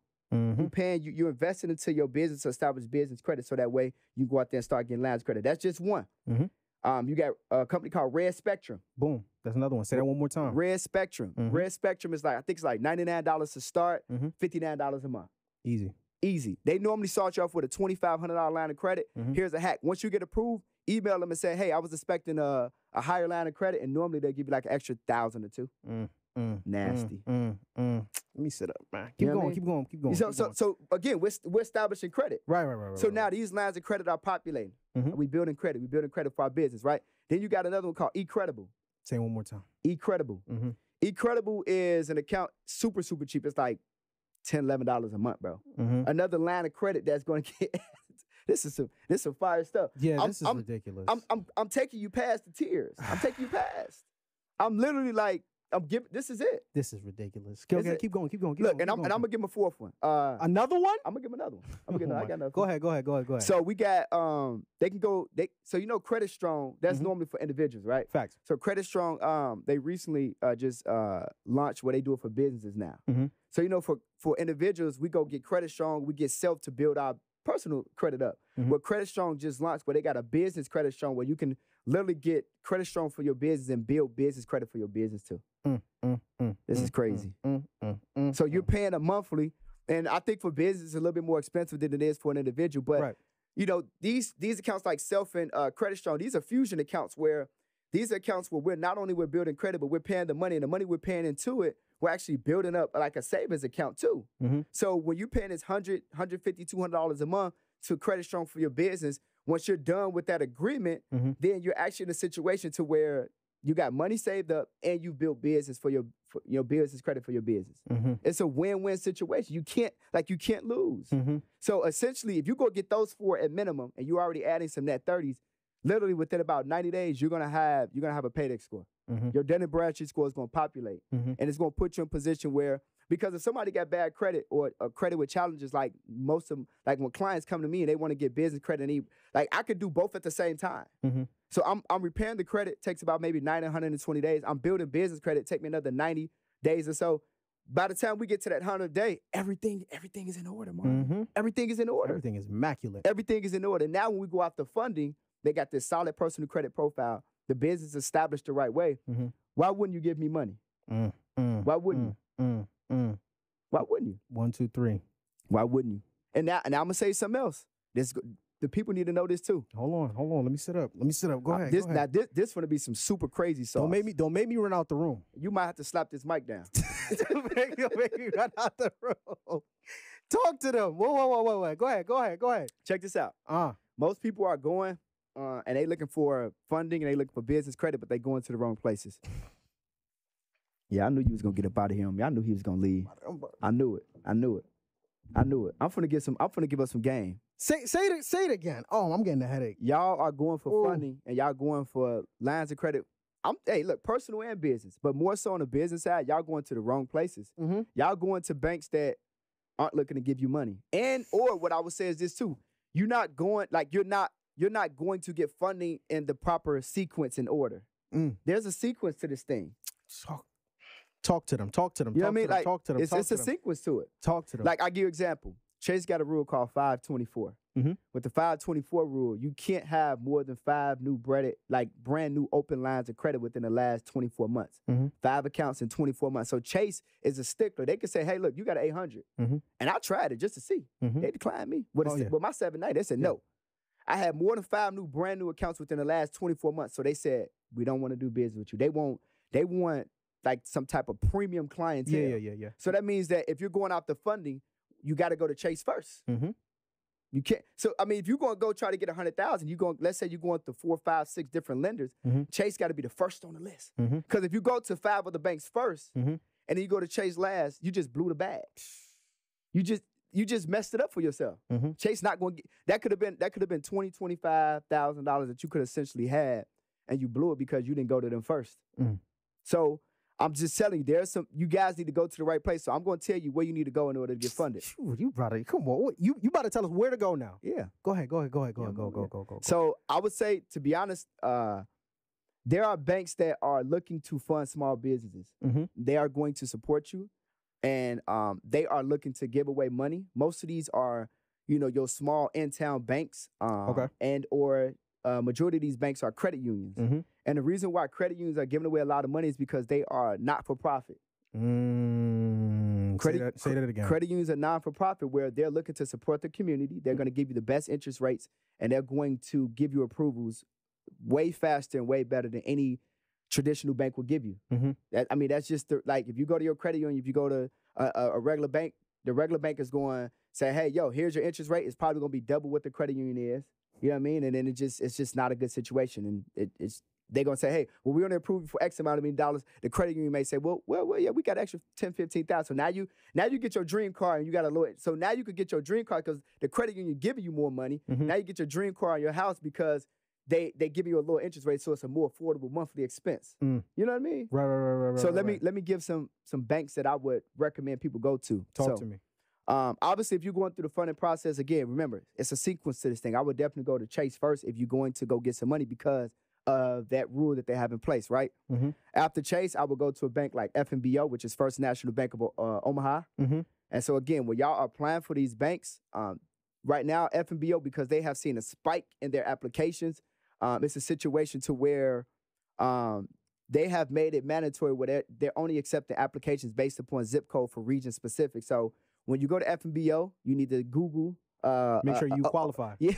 You're investing into your business to establish business credit so that way you can go out there and start getting lines of credit. That's just one. You got a company called Red Spectrum. Boom. That's another one. Say that one more time. Red Spectrum. Red Spectrum is I think it's like $99 to start, $59 a month. Easy. They normally start you off with a $2,500 line of credit. Here's a hack. Once you get approved, email them and say, hey, I was expecting a higher line of credit, and normally they give you like an extra $1,000 or $2,000. Nasty. Let me sit up, man. Keep going. So again, we're establishing credit. Right. So now these lines of credit are populating. We building credit. We building credit for our business, right? Then you got another one called eCredible. Say it one more time. eCredible. eCredible is an account super, super cheap. It's like $10, $11 a month, bro. Another line of credit that's going to get this is some fire stuff. Yeah, this is ridiculous. I'm taking you past the tiers. I'm taking you past. I'm literally like, this is it. This is ridiculous. Okay, keep going. Look, I'm gonna give him a fourth one. Another one? I'm gonna give him another one. I got another. Go ahead. So we got they can go. So Credit Strong. That's normally for individuals, right? Facts. So Credit Strong, they recently just launched where they do it for businesses now. So for individuals, we go get Credit Strong. We get self to build our personal credit up. What Credit Strong just launched, where they got a business Credit Strong, where you can literally get Credit Strong for your business and build business credit for your business too. This is crazy. So you're paying a monthly, and I think for business it's a little bit more expensive than it is for an individual. But these accounts like Self and Credit Strong, these are fusion accounts where these are accounts where we're building credit, but we're paying the money, and the money we're paying into it, we're actually building up like a savings account too. So when you're paying this $100, $150, $200 a month to Credit Strong for your business, once you're done with that agreement, then you're actually in a situation to where you got money saved up, and you built business for your business credit for your business. It's a win-win situation. You can't lose. So essentially, if you go get those 4 at minimum, and you're already adding some net 30s, literally within about 90 days, you're gonna have a payday score. Your Dun & Bradstreet score is gonna populate, and it's gonna put you in a position where, because if somebody got bad credit or a credit with challenges, like when clients come to me and they want to get business credit, and I could do both at the same time. So I'm repairing the credit, takes about maybe 90, 120 days. I'm building business credit, take me another 90 days or so. By the time we get to that 100th day, everything is in order, Marvin. Everything is in order. Everything is immaculate. Everything is in order. Now when we go after funding, they got this solid personal credit profile. The business established the right way. Why wouldn't you give me money? Why wouldn't you? Why wouldn't you? 1, 2, 3. Why wouldn't you? And now I'm gonna say something else. The people need to know this too. Hold on. Let me sit up. Go ahead. Now this gonna be some super crazy sauce. Don't make me run out the room. You might have to slap this mic down. Don't make me run out the room. Talk to them. Whoa. Go ahead. Check this out. Most people are going and they looking for funding and they looking for business credit, but they going to the wrong places. Yeah, I knew you was gonna get up out of here on me. I knew he was gonna leave. I knew it. I'm gonna give us some game. Say it again. Oh, I'm getting a headache. Y'all are going for funding and y'all going for lines of credit. Hey, look, personal and business, but more so on the business side, y'all going to the wrong places. Y'all going to banks that aren't looking to give you money. Or what I would say is this too. You're not going going to get funding in the proper sequence and order. There's a sequence to this thing. Talk to them. You know what I mean? Like, talk to them. It's a sequence to it. Talk to them. Like, I give you an example. Chase got a rule called 524. With the 524 rule, you can't have more than 5 brand new open lines of credit within the last 24 months. 5 accounts in 24 months. So Chase is a stickler. They can say, hey, look, you got an 800. And I tried it just to see. They declined me. With my 790, they said no. I had more than 5 brand new accounts within the last 24 months. So they said, we don't want to do business with you. They want like some type of premium clientele. Yeah. So that means that if you're going out the funding, you got to go to Chase first. You can't. So I mean, if you're going to go try to get 100,000, let's say you're going to 4, 5, 6 different lenders. Chase got to be the first on the list. Because if you go to 5 of the banks first, and then you go to Chase last, you just blew the bag. You just messed it up for yourself. Chase not going to get that. Could have been $20,000, $25,000 that you could essentially had, and you blew it because you didn't go to them first. So I'm just telling you, you guys need to go to the right place. So I'm going to tell you where you need to go in order to get funded. You brought it. Come on. You about to tell us where to go now. Yeah. Go ahead. Go. So I would say, to be honest, there are banks that are looking to fund small businesses. They are going to support you, and they are looking to give away money. Most of these are, your small in-town banks, and or majority of these banks are credit unions. And the reason why credit unions are giving away a lot of money is because they are not-for-profit. Say that again. Credit unions are non-for-profit where they're looking to support the community. They're going to give you the best interest rates, and they're going to give you approvals way faster and way better than any traditional bank will give you. That's just if you go to your credit union, if you go to a regular bank, the regular bank is going to say, hey, yo, here's your interest rate. It's probably going to be double what the credit union is. You know what I mean? And then it's just not a good situation. And they're going to say, hey, well, we're going to approve you for X amount of dollars. The credit union may say, well, yeah, we got extra 10, 15,000. So now you get your dream car and you got a lawyer. So now you could get your dream car because the credit union giving you more money. Now you get your dream car on your house because they give you a lower interest rate, so it's a more affordable monthly expense. You know what I mean? Right. So let me give some banks that I would recommend people go to. Talk to me. Obviously, if you're going through the funding process, again, remember, it's a sequence to this thing. I would definitely go to Chase first if you're going to go get some money because of that rule that they have in place, right? After Chase, I would go to a bank like FNBO, which is First National Bank of Omaha. And so, again, when y'all are applying for these banks, right now, FNBO, because they have seen a spike in their applications, it's a situation to where they have made it mandatory where they're only accepting applications based upon zip code for region specific. So when you go to FNBO, you need to Google. Make sure you qualify. Yeah.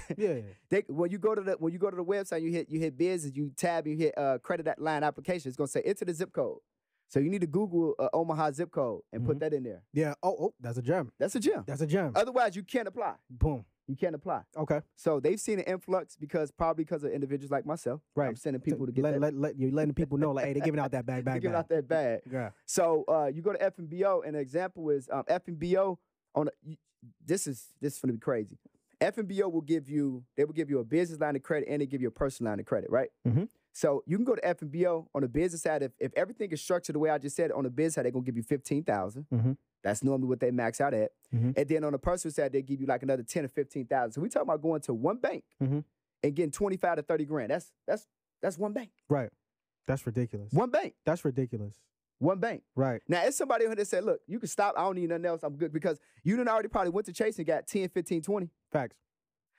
When you go to the website, you hit business, you tab, you hit credit line application. It's gonna say enter the zip code. So you need to Google Omaha zip code and put that in there. Yeah. Oh, that's a gem. That's a gem. That's a gem. Otherwise, you can't apply. Boom. You can't apply. Okay. So they've seen an influx probably because of individuals like myself. Right. I'm sending people to get you're letting people know, like, hey, they're giving out that bag. They're giving out that bag. Yeah. So you go to FNBO, and an example is FNBO this is going to be crazy. FNBO will give you a business line of credit and they give you a personal line of credit, right? Mm-hmm. So you can go to FNBO on the business side. If everything is structured the way I just said, on the business side, they're going to give you $15,000. Mm-hmm. That's normally what they max out at. Mm-hmm. And then on the personal side, they give you like another $10,000 or $15,000. So we talking about going to one bank mm-hmm. and getting 25 to 30 grand. That's one bank. Right. That's ridiculous. One bank. That's ridiculous. One bank. Right. Now, it's somebody who said, look, you can stop. I don't need nothing else. I'm good. Because you done already probably went to Chase and got 10, 15, 20. Facts.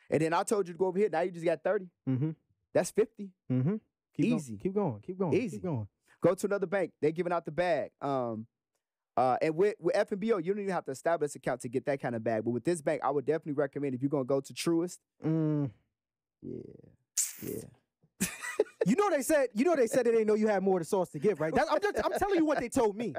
And then I told you to go over here. Now you just got 30. Mm-hmm. That's 50. Mm-hmm. Easy. Keep going. Easy. Keep going. Go to another bank. They're giving out the bag. And with FNBO, you don't even have to establish an account to get that kind of bag. But with this bank, I would definitely recommend if you're going to go to Truist. Yeah. You know they said they didn't know you had more of the sauce to give, right? I'm telling you what they told me.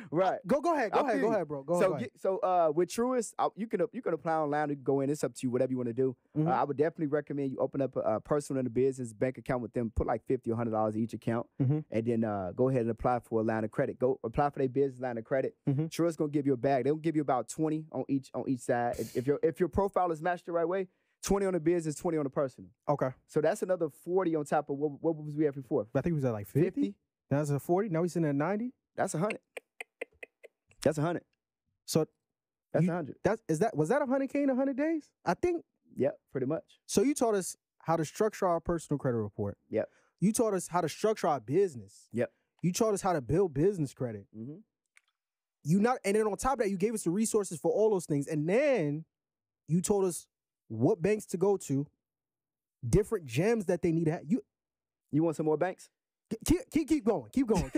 Right. Go ahead, bro. Go ahead. So with Truist, you can apply online. You can go in. It's up to you. Whatever you want to do. Mm-hmm. I would definitely recommend you open up a personal and a business bank account with them. Put like $50 or $100 each account, mm-hmm. and then go ahead and apply for a line of credit. Go apply for their business line of credit. Mm-hmm. Truist gonna give you a bag. They'll give you about 20 on each side. If your profile is matched the right way. 20 on the business, 20 on the personal. Okay. So that's another 40 on top of what was we at before? I think we was at like 50. Now it's at 40. Now we're sitting at 90. That's 100. That's 100. So that's 100. Was that 100K in 100 days? I think. Yep, pretty much. So you taught us how to structure our personal credit report. Yep. You taught us how to structure our business. Yep. You taught us how to build business credit. Mm-hmm. And then on top of that, you gave us the resources for all those things. And then you told us what banks to go to, different gems that they need to have. You want some more banks? Keep going. You can.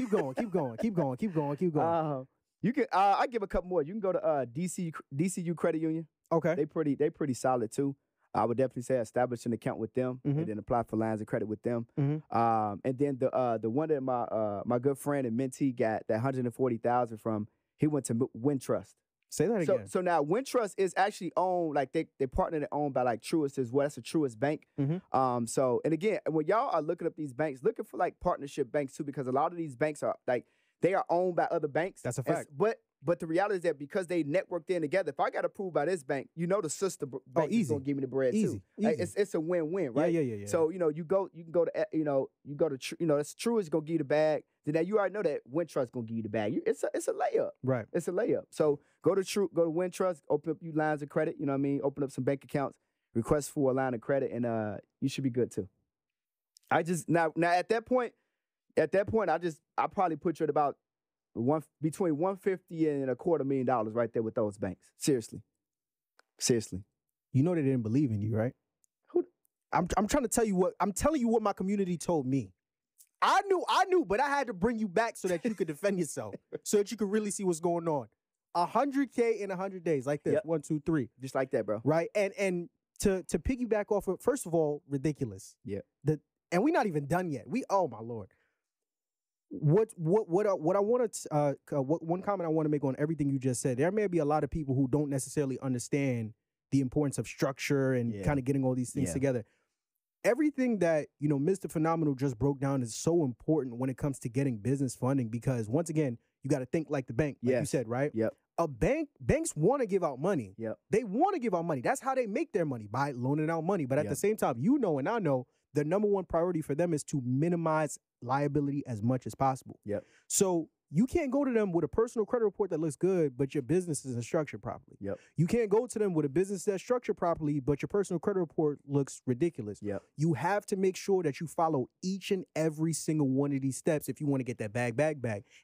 I give a couple more. You can go to DCU Credit Union. Okay. They pretty solid too. I would definitely say establish an account with them, mm-hmm. and then apply for lines of credit with them. Mm-hmm. And then the one that my good friend and mentee got that $140,000 from, he went to Wintrust. Say that again. So now Wintrust is actually owned, like they partnered and owned by like Truist as well. That's a Truist bank. Mm-hmm. So, and again, when y'all are looking up these banks, looking for like partnership banks too, because a lot of these banks are like, they are owned by other banks. That's a fact. But the reality is that because they networked in together, if I got approved by this bank, the sister bank is gonna give me the bread too. Like, it's a win-win, right? Yeah. So you can go to that's Truist gonna give you the bag. Then you already know that Wintrust gonna give you the bag. It's a layup, right? It's a layup. So go to Wintrust, open up your lines of credit. You know what I mean? Open up some bank accounts, request for a line of credit, and you should be good too. I just now at that point, I probably put you at about between $150 and $250,000 right there with those banks. Seriously. You know they didn't believe in you, right? I'm trying to tell you what I'm telling you what my community told me. I knew, but I had to bring you back so that you could defend yourself, so that you could really see what's going on. 100K in 100 days, like this. Yep. 1, 2, 3, just like that, bro. Right, and to piggyback off of, first of all, ridiculous. Yeah. And we're not even done yet. Oh my Lord. What I want to one comment I want to make on everything you just said. There may be a lot of people who don't necessarily understand the importance of structure and kind of getting all these things together. Everything that Mr. Phenomenal just broke down is so important when it comes to getting business funding, because once again, you got to think like the bank, like you said, right? Yep. Banks want to give out money. Yep. They want to give out money. That's how they make their money, by loaning out money. But at the same time, and I know the number one priority for them is to minimize liability as much as possible. Yep. So you can't go to them with a personal credit report that looks good, but your business isn't structured properly. Yep. You can't go to them with a business that's structured properly, but your personal credit report looks ridiculous. Yep. You have to make sure that you follow each and every single one of these steps if you want to get that bag.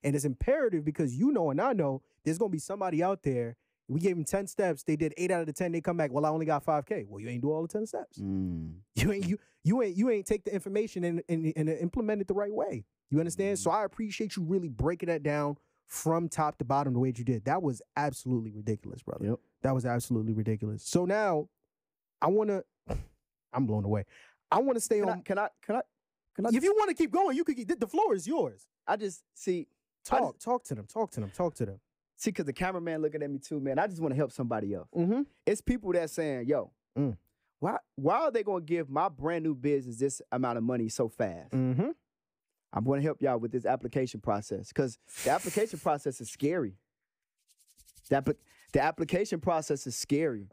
And it's imperative because and I know there's going to be somebody out there. We gave them 10 steps. They did 8 out of the 10. They come back, well, I only got 5K. Well, you ain't do all the 10 steps. You ain't take the information and implement it the right way. You understand? So I appreciate you really breaking that down from top to bottom the way that you did. That was absolutely ridiculous, brother. Yep. That was absolutely ridiculous. So now I'm blown away. I want to stay on. Can I? If you want to keep going, you could. The floor is yours. I just see. Talk to them. See, because the cameraman looking at me too, man. I just want to help somebody else. Mm-hmm. It's people that saying, yo, Why are they going to give my brand new business this amount of money so fast? I'm going to help y'all with this application process because the application process is scary. The application process is scary.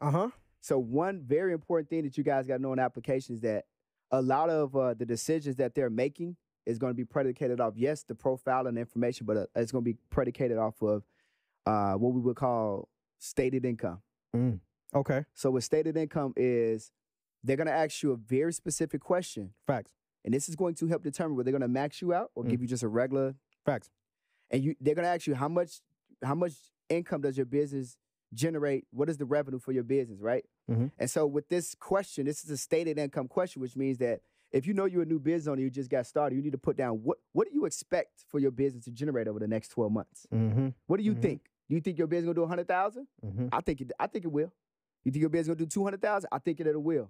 So one very important thing that you guys got to know in application is that a lot of the decisions that they're making is going to be predicated off, yes, the profile and the information, but it's going to be predicated off of what we would call stated income. Okay. So what stated income is, they're going to ask you a very specific question. Facts. And this is going to help determine whether they're going to max you out or give you just a regular. Facts. And they're going to ask you how much income does your business generate? What is the revenue for your business, right? And so with this question, this is a stated income question, which means that if you know you're a new business owner, you just got started, you need to put down what do you expect for your business to generate over the next 12 months? What do you think? Do you think your business gonna do 100,000? I think it will. You think your business gonna do 200,000? I think it will.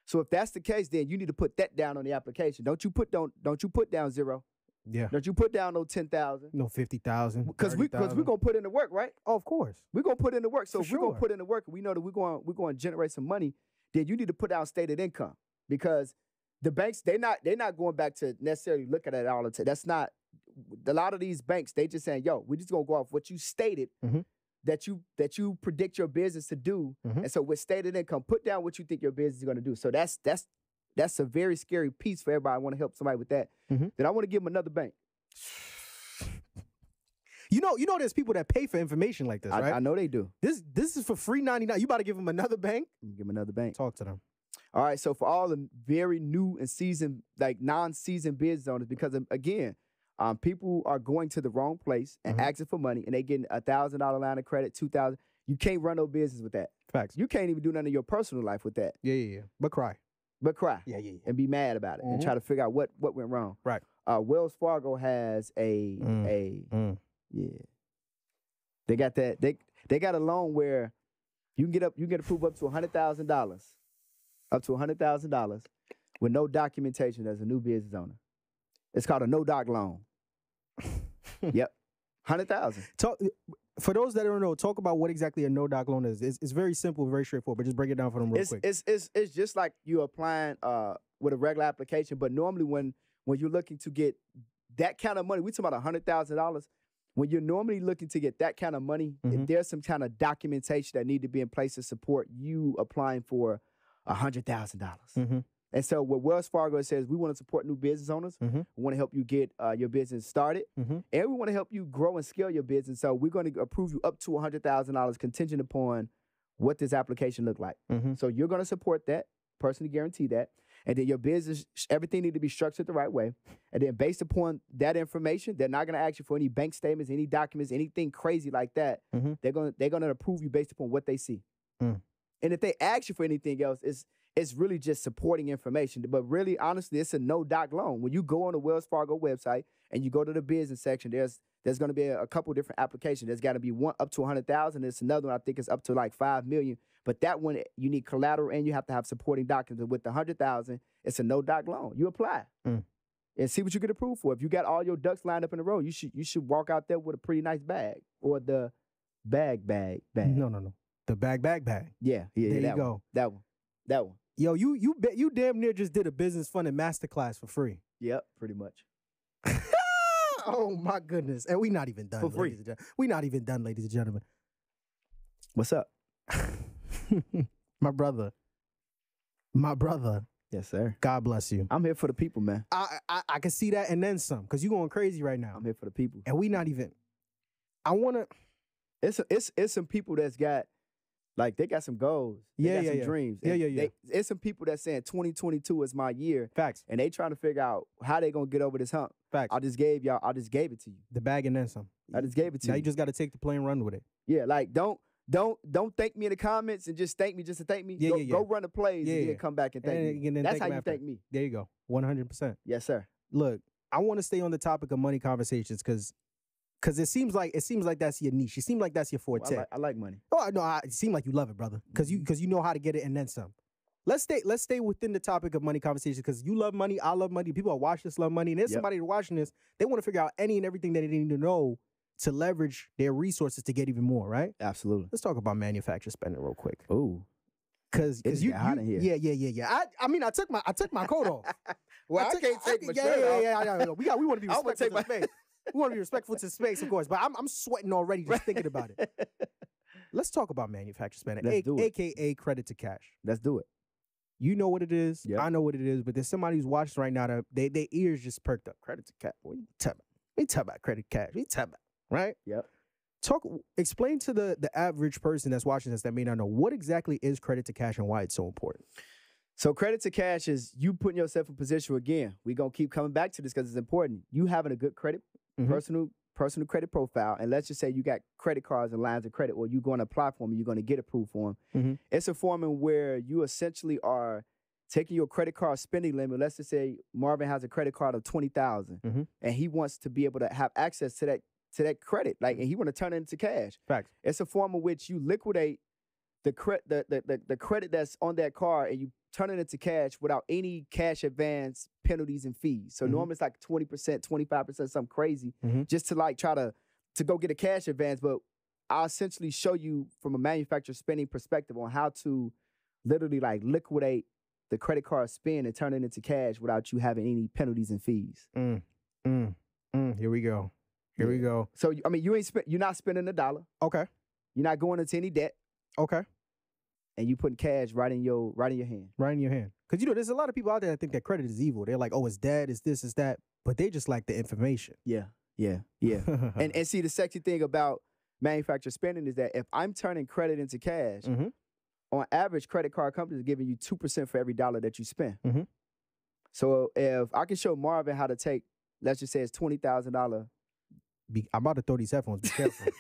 So if that's the case, then you need to put that down on the application. Don't you put down zero. Yeah. Don't you put down no 10,000. No 50,000. Because we're gonna put in the work, right? Oh, of course. We're gonna put in the work. So For if we're gonna put in the work and we know that we're going to generate some money, then you need to put down stated income. Because the banks, they're not going back to necessarily look at it all the time. That's not a lot of these banks, they just saying, yo, we're just gonna go off what you stated that you predict your business to do. And so with stated income, put down what you think your business is gonna do. So that's a very scary piece for everybody. I want to help somebody with that. Then I want to give them another bank. You know, there's people that pay for information like this, right? I know they do. This is for free 99. You about to give them another bank? Give them another bank. Talk to them. All right. So for all the very new and seasoned, like non-seasoned business owners, because again, people are going to the wrong place and asking for money, and they getting $1,000 line of credit, $2,000. You can't run no business with that. Facts. You can't even do nothing in your personal life with that. Yeah. But cry. Yeah. And be mad about it and try to figure out what went wrong. Right. Wells Fargo has They got that. They got a loan where you can get approved up to $100,000. Up to $100,000 with no documentation as a new business owner. It's called a no-doc loan. Yep. 100,000. For those that don't know, talk about what exactly a no-doc loan is. It's very simple, very straightforward, but just break it down for them real quick. It's just like you applying with a regular application, but normally when you're looking to get that kind of money, we talking about $100,000. When you're normally looking to get that kind of money, if there's some kind of documentation that need to be in place to support you applying for $100,000. And so what Wells Fargo says, we want to support new business owners. We want to help you get your business started. And we want to help you grow and scale your business. So we're going to approve you up to $100,000 contingent upon what this application look like. So you're going to support that, personally guarantee that. And then your business, everything need to be structured the right way. And then based upon that information, they're not going to ask you for any bank statements, any documents, anything crazy like that. They're going to approve you based upon what they see. And if they ask you for anything else, it's really just supporting information. But really, honestly, it's a no-doc loan. When you go on the Wells Fargo website and you go to the business section, there's going to be a couple different applications. There's got to be one up to $100,000. There's another one I think is up to like $5 million. But that one, you need collateral and you have to have supporting documents. With the $100,000, it's a no-doc loan. You apply and see what you get approved for. If you got all your ducks lined up in a row, you should walk out there with a pretty nice bag, or the bag. No. The bag. Yeah. There you go. That one. Yo, you damn near just did a business funding masterclass for free. Yep, pretty much. Oh my goodness. And we not even done. For free. We not even done, ladies and gentlemen. What's up? My brother. Yes, sir. God bless you. I'm here for the people, man. I can see that and then some, because you going crazy right now. I'm here for the people. And we not even. I want to. It's some people that's got, like, they got some goals. They got some dreams. Yeah. It's some people that's saying 2022 is my year. Facts. And they trying to figure out how they going to get over this hump. Facts. I just gave it to you. The bag and then some. I just gave it to you. Now you just got to take the play and run with it. Yeah, like, don't thank me in the comments and just thank me just to thank me. Go run the plays and then come back and thank me. That's how you thank me. There you go. 100%. Yes, sir. Look, I want to stay on the topic of money conversations because it seems like that's your niche. It seems like that's your forte. Well, I like money. Oh no, it seems like you love it, brother. Because you know how to get it and then some. Let's stay within the topic of money conversations because you love money, I love money. People that watch this love money, and there's somebody watching this. They want to figure out any and everything that they need to know to leverage their resources to get even more. Right? Absolutely. Let's talk about manufacturer spending real quick. Ooh. Cause you I mean, I took my coat off. Well, I can't take my shirt off. Yeah. We want to be respectful to space. We want to be respectful to space, of course. But I'm sweating already just thinking about it. Let's talk about manufacturer spending, aka credit to cash. Let's do it. You know what it is. Yep. I know what it is. But there's somebody who's watching right now that their ears just perked up. Credit to cash. What are you talking about? We talk about credit to cash. We talk about, right? Yep. Explain to the average person that's watching this that may not know, what exactly is credit to cash and why it's so important. So credit to cash is you putting yourself in position. Again, we're going to keep coming back to this because it's important. You having a good credit, personal credit profile, and let's just say you got credit cards and lines of credit, or you're going to apply for them and you're going to get approved for them. It's a form in where you essentially are taking your credit card spending limit. Let's just say Marvin has a credit card of $20,000 and he wants to be able to have access to that credit, and he want to turn it into cash. Facts. It's a form in which you liquidate the credit that's on that card and you turn it into cash without any cash advance penalties and fees. So normally it's like 20%, 25%, something crazy, just to try to go get a cash advance. But I'll essentially show you from a manufacturer spending perspective on how to literally liquidate the credit card spend and turn it into cash without you having any penalties and fees. Here we go. Here we go. So I mean, you're not spending $1. Okay. You're not going into any debt. Okay. And you putting cash right in your hand. Right in your hand. Because there's a lot of people out there that think that credit is evil. They're like, oh, it's debt, it's this, it's that. But they just like the information. Yeah. And see, the sexy thing about manufacturer spending is that if I'm turning credit into cash, on average, credit card companies are giving you 2% for every dollar that you spend. So if I can show Marvin how to take, let's just say it's $20,000. I'm about to throw these headphones. Be careful.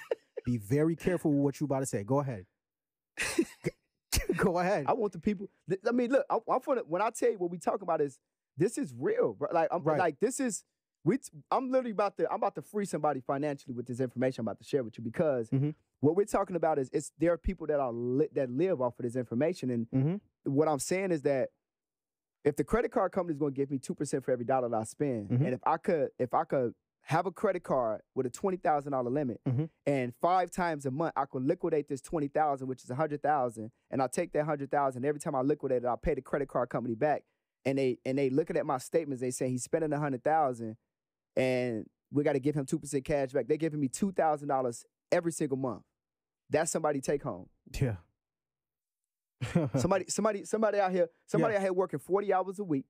Be very careful with what you about to say. Go ahead. Go ahead. I want the people. I mean, look. When I tell you what we talk about this is real, bro. I'm literally about to free somebody financially with this information I'm about to share with you because what we're talking about is there are people that live off of this information, and what I'm saying is that if the credit card company is going to give me 2% for every dollar that I spend, and if I could have a credit card with a $20,000 limit, and 5 times a month I could liquidate this $20,000, which is $100,000, and I take that $100,000. Every time I liquidate it, I pay the credit card company back, and they looking at my statements. They say he's spending $100,000, and we got to give him 2% cash back. They're giving me $2,000 every single month. That's somebody take home. Yeah. somebody out here working 40 hours a week,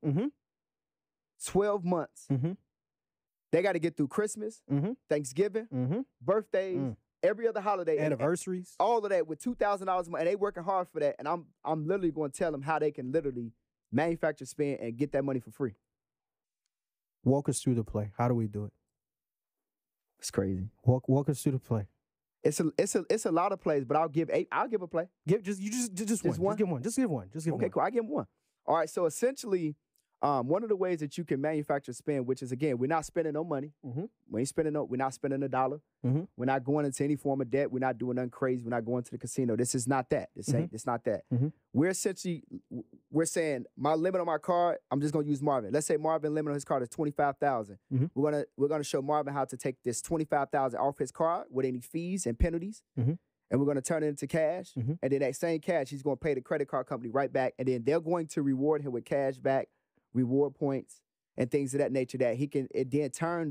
12 months. They got to get through Christmas, Thanksgiving, birthdays, every other holiday, anniversaries, all of that with $2,000 a month, and they working hard for that. And I'm literally going to tell them how they can literally manufacture spend and get that money for free. Walk us through the play. How do we do it? It's crazy. Walk us through the play. It's a lot of plays, but I'll give a play. Just one. Just give one. Okay, cool. I give one. All right. So essentially, one of the ways that you can manufacture spend, which is again, we're not spending no money. We're not spending $1. We're not going into any form of debt. We're not doing nothing crazy. We're not going to the casino. This is not that. It's not that. We're saying my limit on my card, I'm just gonna use Marvin. Let's say Marvin limit on his card is $25,000. We're gonna show Marvin how to take this $25,000 off his card with any fees and penalties. And we're going to turn it into cash. And then that same cash, he's going to pay the credit card company right back. And then they're going to reward him with cash back, reward points, and things of that nature that he can then turn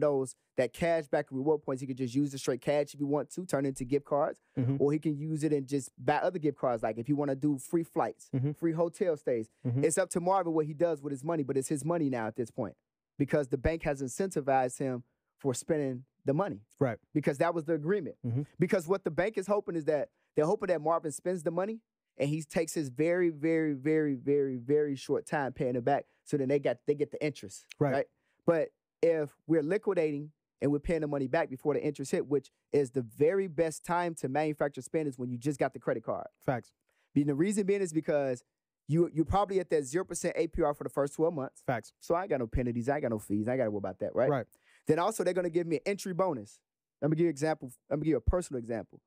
that cash back reward points. He can just use the straight cash if he wants to, turn it into gift cards, or he can use it and just buy other gift cards. Like if you want to do free flights, free hotel stays, it's up to Marvin what he does with his money, but it's his money now at this point because the bank has incentivized him for spending the money. Right. Because that was the agreement. Because what the bank is hoping is that they're hoping that Marvin spends the money and he takes his very, very, very, very, very short time paying it back. So then they get the interest. Right. But if we're liquidating and we're paying the money back before the interest hit, which is the very best time to manufacture spend is when you just got the credit card. Facts. And the reason being is because you're probably at that 0% APR for the first 12 months. Facts. So I ain't got no penalties. I ain't got no fees. I ain't got to worry about that, right? Right. Then also they're going to give me an entry bonus. Let me give you an example. Let me give you a personal example.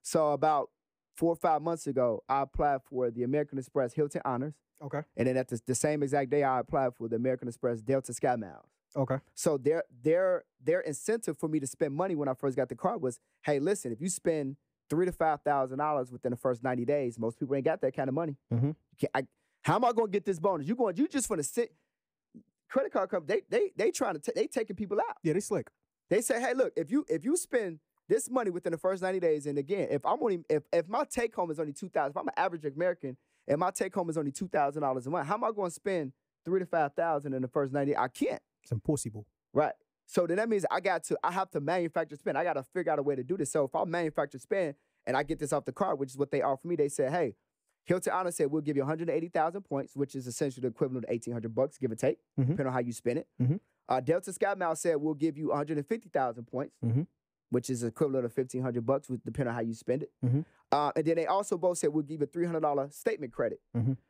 So about 4 or 5 months ago, I applied for the American Express Hilton Honors. Okay. And then at the same exact day, I applied for the American Express Delta Sky Miles. Okay. So their incentive for me to spend money when I first got the card was, hey, listen, if you spend $3,000 to $5,000 within the first 90 days. Most people ain't got that kind of money. How am I going to get this bonus? You just want to sit. Credit card company, they trying to they taking people out. Yeah, they slick. They say, hey, look, if you spend this money within the first 90 days, and again, if my take home is only $2,000, if I'm an average American and my take home is only $2,000 a month, how am I going to spend $3,000 to $5,000 in the first 90 days? I can't. It's impossible. Right. So then that means I have to manufacture spend. I got to figure out a way to do this. So if I manufacture spend and I get this off the card, which is what they offer me, they said, hey, Hilton Honor said we'll give you 180,000 points, which is essentially the equivalent of $1,800, give or take, depending on how you spend it. Delta Sky Miles said we'll give you 150,000 points, which is equivalent of $1,500, depending on how you spend it. And then they also both said we'll give you a $300 statement credit.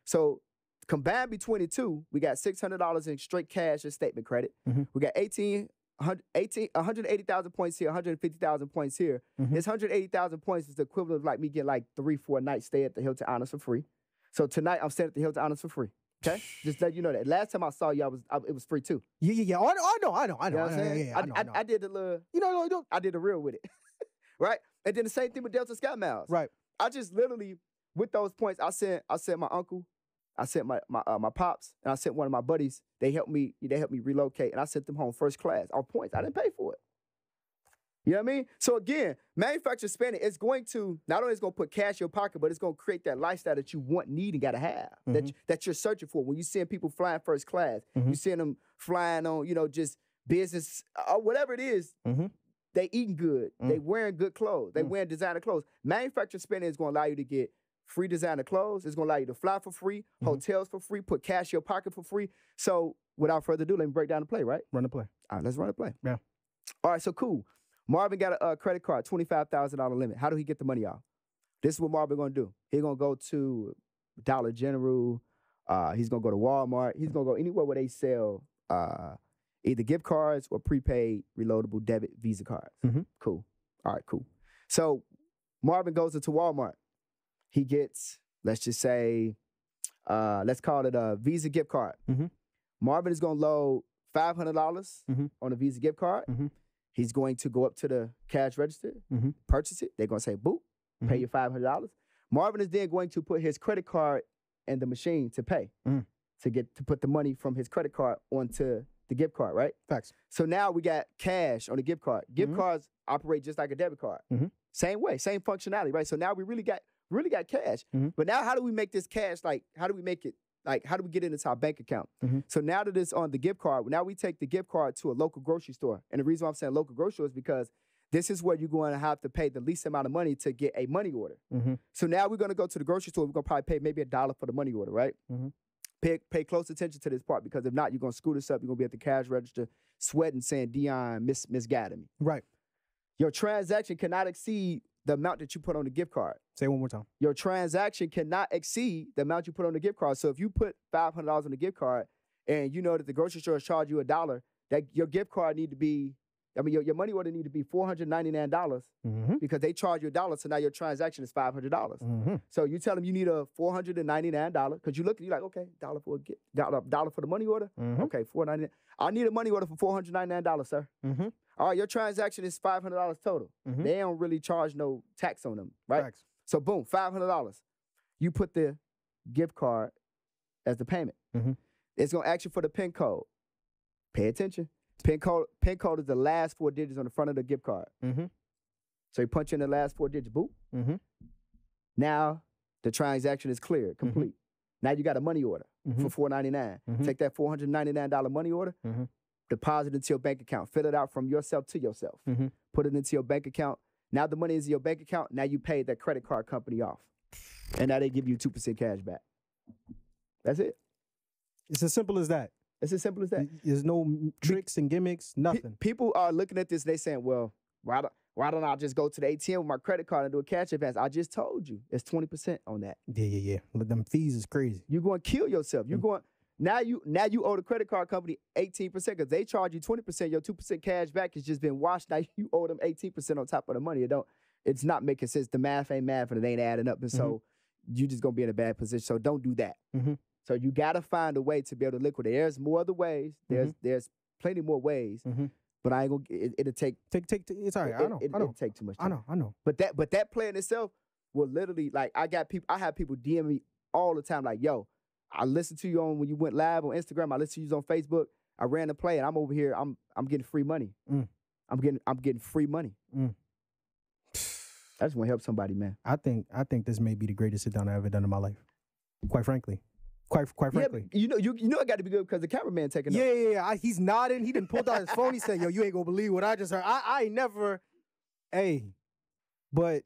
So combined between the two, we got $600 in straight cash and statement credit. We got 180,000 points here, 150,000 points here. This 180,000 points is the equivalent of like me getting like 3-4 nights stay at the Hilton Honors for free. So tonight I'm staying at the Hilton Honors for free. Okay, just let you know that. Last time I saw you, it was free too. Yeah. I know. You know what I'm saying? I did the little, I did the real with it, right? And then the same thing with Delta Sky Miles. Right. I just literally with those points, I sent my uncle. I sent my pops, and I sent one of my buddies. They helped me relocate, and I sent them home first class on points. I didn't pay for it. You know what I mean? So again, manufactured spending is going to not only is going to put cash in your pocket, but it's going to create that lifestyle that you want, need, and got to have that you're searching for. When you seeing people flying first class, you seeing them flying on just business or whatever it is. They eating good, they wearing good clothes, they wearing designer clothes. Manufactured spending is going to allow you to get free designer clothes. It's going to allow you to fly for free, hotels for free, put cash in your pocket for free. So without further ado, let me break down the play, right? Run the play. All right, let's run the play. Yeah. All right, so cool. Marvin got a credit card, $25,000 limit. How do he get the money off? This is what Marvin going to do. He's going to go to Dollar General. He's going to go to Walmart. He's going to go anywhere where they sell either gift cards or prepaid reloadable debit Visa cards. Cool. All right, cool. So Marvin goes into Walmart. He gets, let's just say, let's call it a Visa gift card. Marvin is going to load $500 on a Visa gift card. He's going to go up to the cash register, purchase it. They're going to say, boop, pay you $500. Marvin is then going to put his credit card in the machine to pay, to put the money from his credit card onto the gift card, right? Facts. So now we got cash on the gift card. Gift cards operate just like a debit card. Same way, same functionality, right? So now we really got cash. But now how do we make this cash, how do we make it, how do we get it into our bank account? So now that it's on the gift card, now we take the gift card to a local grocery store. And the reason why I'm saying local grocery store is because this is where you're going to have to pay the least amount of money to get a money order. So now we're going to go to the grocery store. We're going to probably pay maybe $1 for the money order, right? Pay close attention to this part, because if not, you're going to screw this up. You're going to be at the cash register sweating, saying, Dion misguided me. Right. Your transaction cannot exceed the amount that you put on the gift card. Say it one more time. Your transaction cannot exceed the amount you put on the gift card. So if you put $500 on the gift card and you know that the grocery store charge you $1, that your gift card need to be, your money order need to be $499 because they charge you $1. So now your transaction is $500. So you tell them you need a $499 because you're like, okay, $1 for a gift, $1 for the money order. Okay, $499. I need a money order for $499, sir. All right, your transaction is $500 total. They don't really charge no tax on them, right? Facts. So boom, $500. You put the gift card as the payment. It's gonna ask you for the PIN code. Pay attention. PIN code is the last 4 digits on the front of the gift card. So you punch in the last 4 digits, boop. Now the transaction is clear, complete. Now you got a money order for $499. Take that $499 money order, deposit it into your bank account, fill it out from yourself to yourself, put it into your bank account. Now the money is in your bank account. Now you paid that credit card company off. And now they give you 2% cash back. That's it. It's as simple as that. It's as simple as that. There's no tricks and gimmicks, nothing. People are looking at this and they saying, well, why don't I just go to the ATM with my credit card and do a cash advance? I just told you, it's 20% on that. Yeah. But them fees is crazy. You're going to kill yourself. You're going... Now you owe the credit card company 18% because they charge you 20%. Your 2% cash back has just been washed. Now you owe them 18% on top of the money. It's not making sense. The math ain't math and it ain't adding up. And so you just gonna be in a bad position. So don't do that. So you gotta find a way to be able to liquidate. There's more other ways. There's plenty more ways. but I ain't gonna. It'll take. It's all right. I know. It'll take too much time. I know. But that play in itself will literally, like, I have people DM me all the time, like, yo, I listened to you when you went live on Instagram. I listened to you on Facebook. I ran the play, and I'm over here. I'm getting free money. I'm getting free money. I just want to help somebody, man. I think this may be the greatest sit down I've ever done in my life. Quite frankly. Quite frankly. You know I got to be good because the cameraman taking up. Yeah. He's nodding. He didn't pull out his phone. He said, yo, you ain't gonna believe what I just heard. I ain't never. Hey, but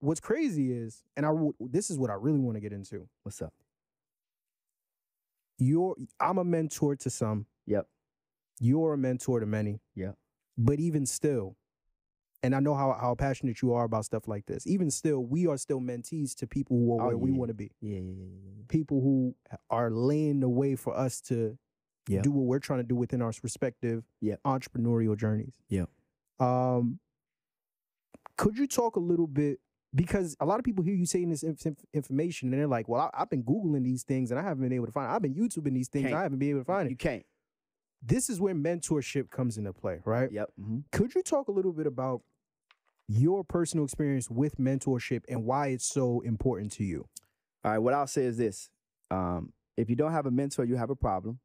what's crazy is, and this is what I really want to get into. What's up? I'm a mentor to some. Yep. You're a mentor to many. Yep. But even still, and I know how passionate you are about stuff like this. Even still, we are still mentees to people who are where we want to be. Yeah. People who are laying the way for us to do what we're trying to do within our respective entrepreneurial journeys. Yeah. Could you talk a little bit, because a lot of people hear you saying this information and they're like, well, I've been Googling these things and I haven't been able to find it. I've been YouTubing these things. I haven't been able to find it. You can't. This is where mentorship comes into play, right? Yep. Mm-hmm. Could you talk a little bit about your personal experience with mentorship and why it's so important to you? All right, what I'll say is this. If you don't have a mentor, you have a problem.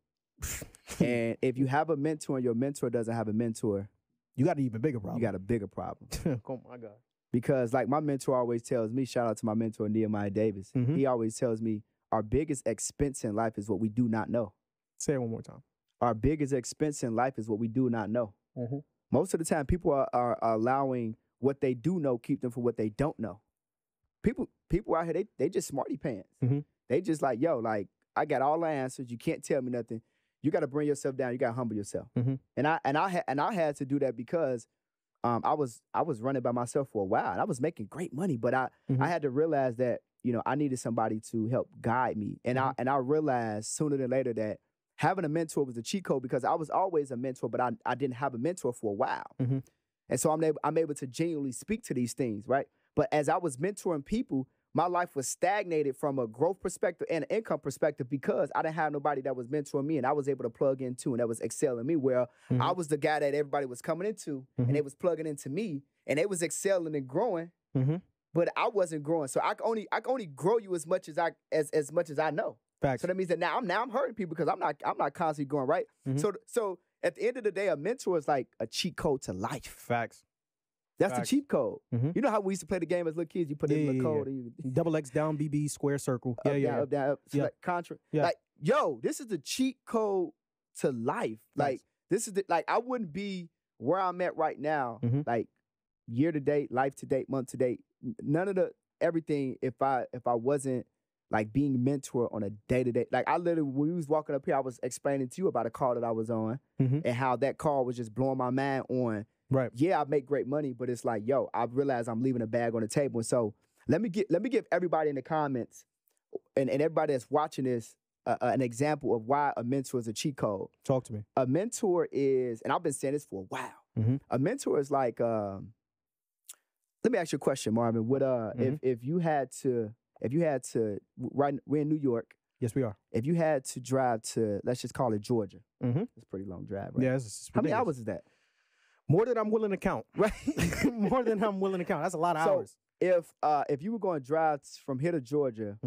And if you have a mentor and your mentor doesn't have a mentor, you got an even bigger problem. You got a bigger problem. Oh, my God. Because like my mentor always tells me, shout out to my mentor, Nehemiah Davis. Mm-hmm. He always tells me our biggest expense in life is what we do not know. Say it one more time. Our biggest expense in life is what we do not know. Mm-hmm. Most of the time, people are allowing what they do know keep them from what they don't know. People out here, they just smarty pants. Mm-hmm. They just like, yo, like, I got all the answers. You can't tell me nothing. You got to bring yourself down. You got to humble yourself. Mm-hmm. And I had to do that because I was running by myself for a while. And I was making great money, but I had to realize that, you know, I needed somebody to help guide me. And I realized sooner than later that having a mentor was a cheat code, because I was always a mentor, but I didn't have a mentor for a while. Mm-hmm. And so I'm able to genuinely speak to these things, right? But as I was mentoring people, my life was stagnated from a growth perspective and an income perspective because I didn't have nobody that was mentoring me and I was able to plug into and that was excelling me, where I was the guy that everybody was coming into and they was plugging into me and they was excelling and growing, but I wasn't growing. So I can only grow you as much as I know. Facts. So that means that now I'm hurting people because I'm not constantly going right. So at the end of the day, a mentor is like a cheat code to life. Facts. That's the cheat code. You know how we used to play the game as little kids? You put in the code. And you, double X down, BB, square circle. Up, down, up, select, contra. Yeah. Like, yo, this is the cheat code to life. Like, this is I wouldn't be where I'm at right now, like year to date, life to date, month to date. None of the everything if I wasn't like being mentored on a day-to-day. Like, I literally, when we was walking up here, I was explaining to you about a call that I was on and how that call was just blowing my mind on, right? Yeah, I make great money, but it's like, yo, I realize I'm leaving a bag on the table. And so let me give everybody in the comments and everybody that's watching this an example of why a mentor is a cheat code. Talk to me. A mentor is, and I've been saying this for a while, a mentor is like, let me ask you a question, Marvin. Would if you had to, right, we're in New York. Yes, we are. If you had to drive to, let's just call it Georgia. It's a pretty long drive, right? Yeah, it's how many hours is that? More than I'm willing to count. Right? More than I'm willing to count. That's a lot of hours. If you were going to drive from here to Georgia,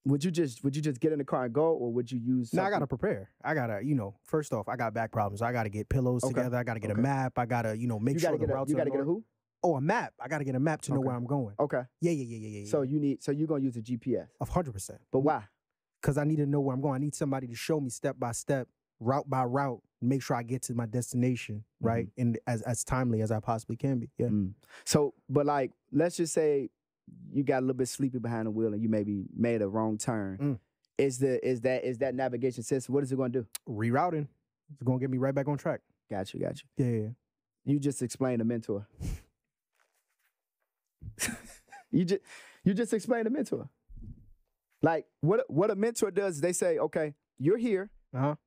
would you just get in the car and go, or would you use something? No, I got to prepare. I got to, first off, I got back problems. I got to get pillows together. I got to get a map. I got to, make sure the routes are. You got to get a who? Oh, a map. I got to get a map to know where I'm going. Okay. Yeah. So you're going to use a GPS? 100%. But why? Because I need to know where I'm going. I need somebody to show me step by step, route by route, make sure I get to my destination, right? And as timely as I possibly can be. Yeah. So, but like, let's just say you got a little bit sleepy behind the wheel and you maybe made a wrong turn. Is that navigation system, what is it going to do? Rerouting. It's going to get me right back on track. Got you. Yeah. You just explained a mentor. you just explained a mentor. Like what a mentor does is they say, okay, you're here, and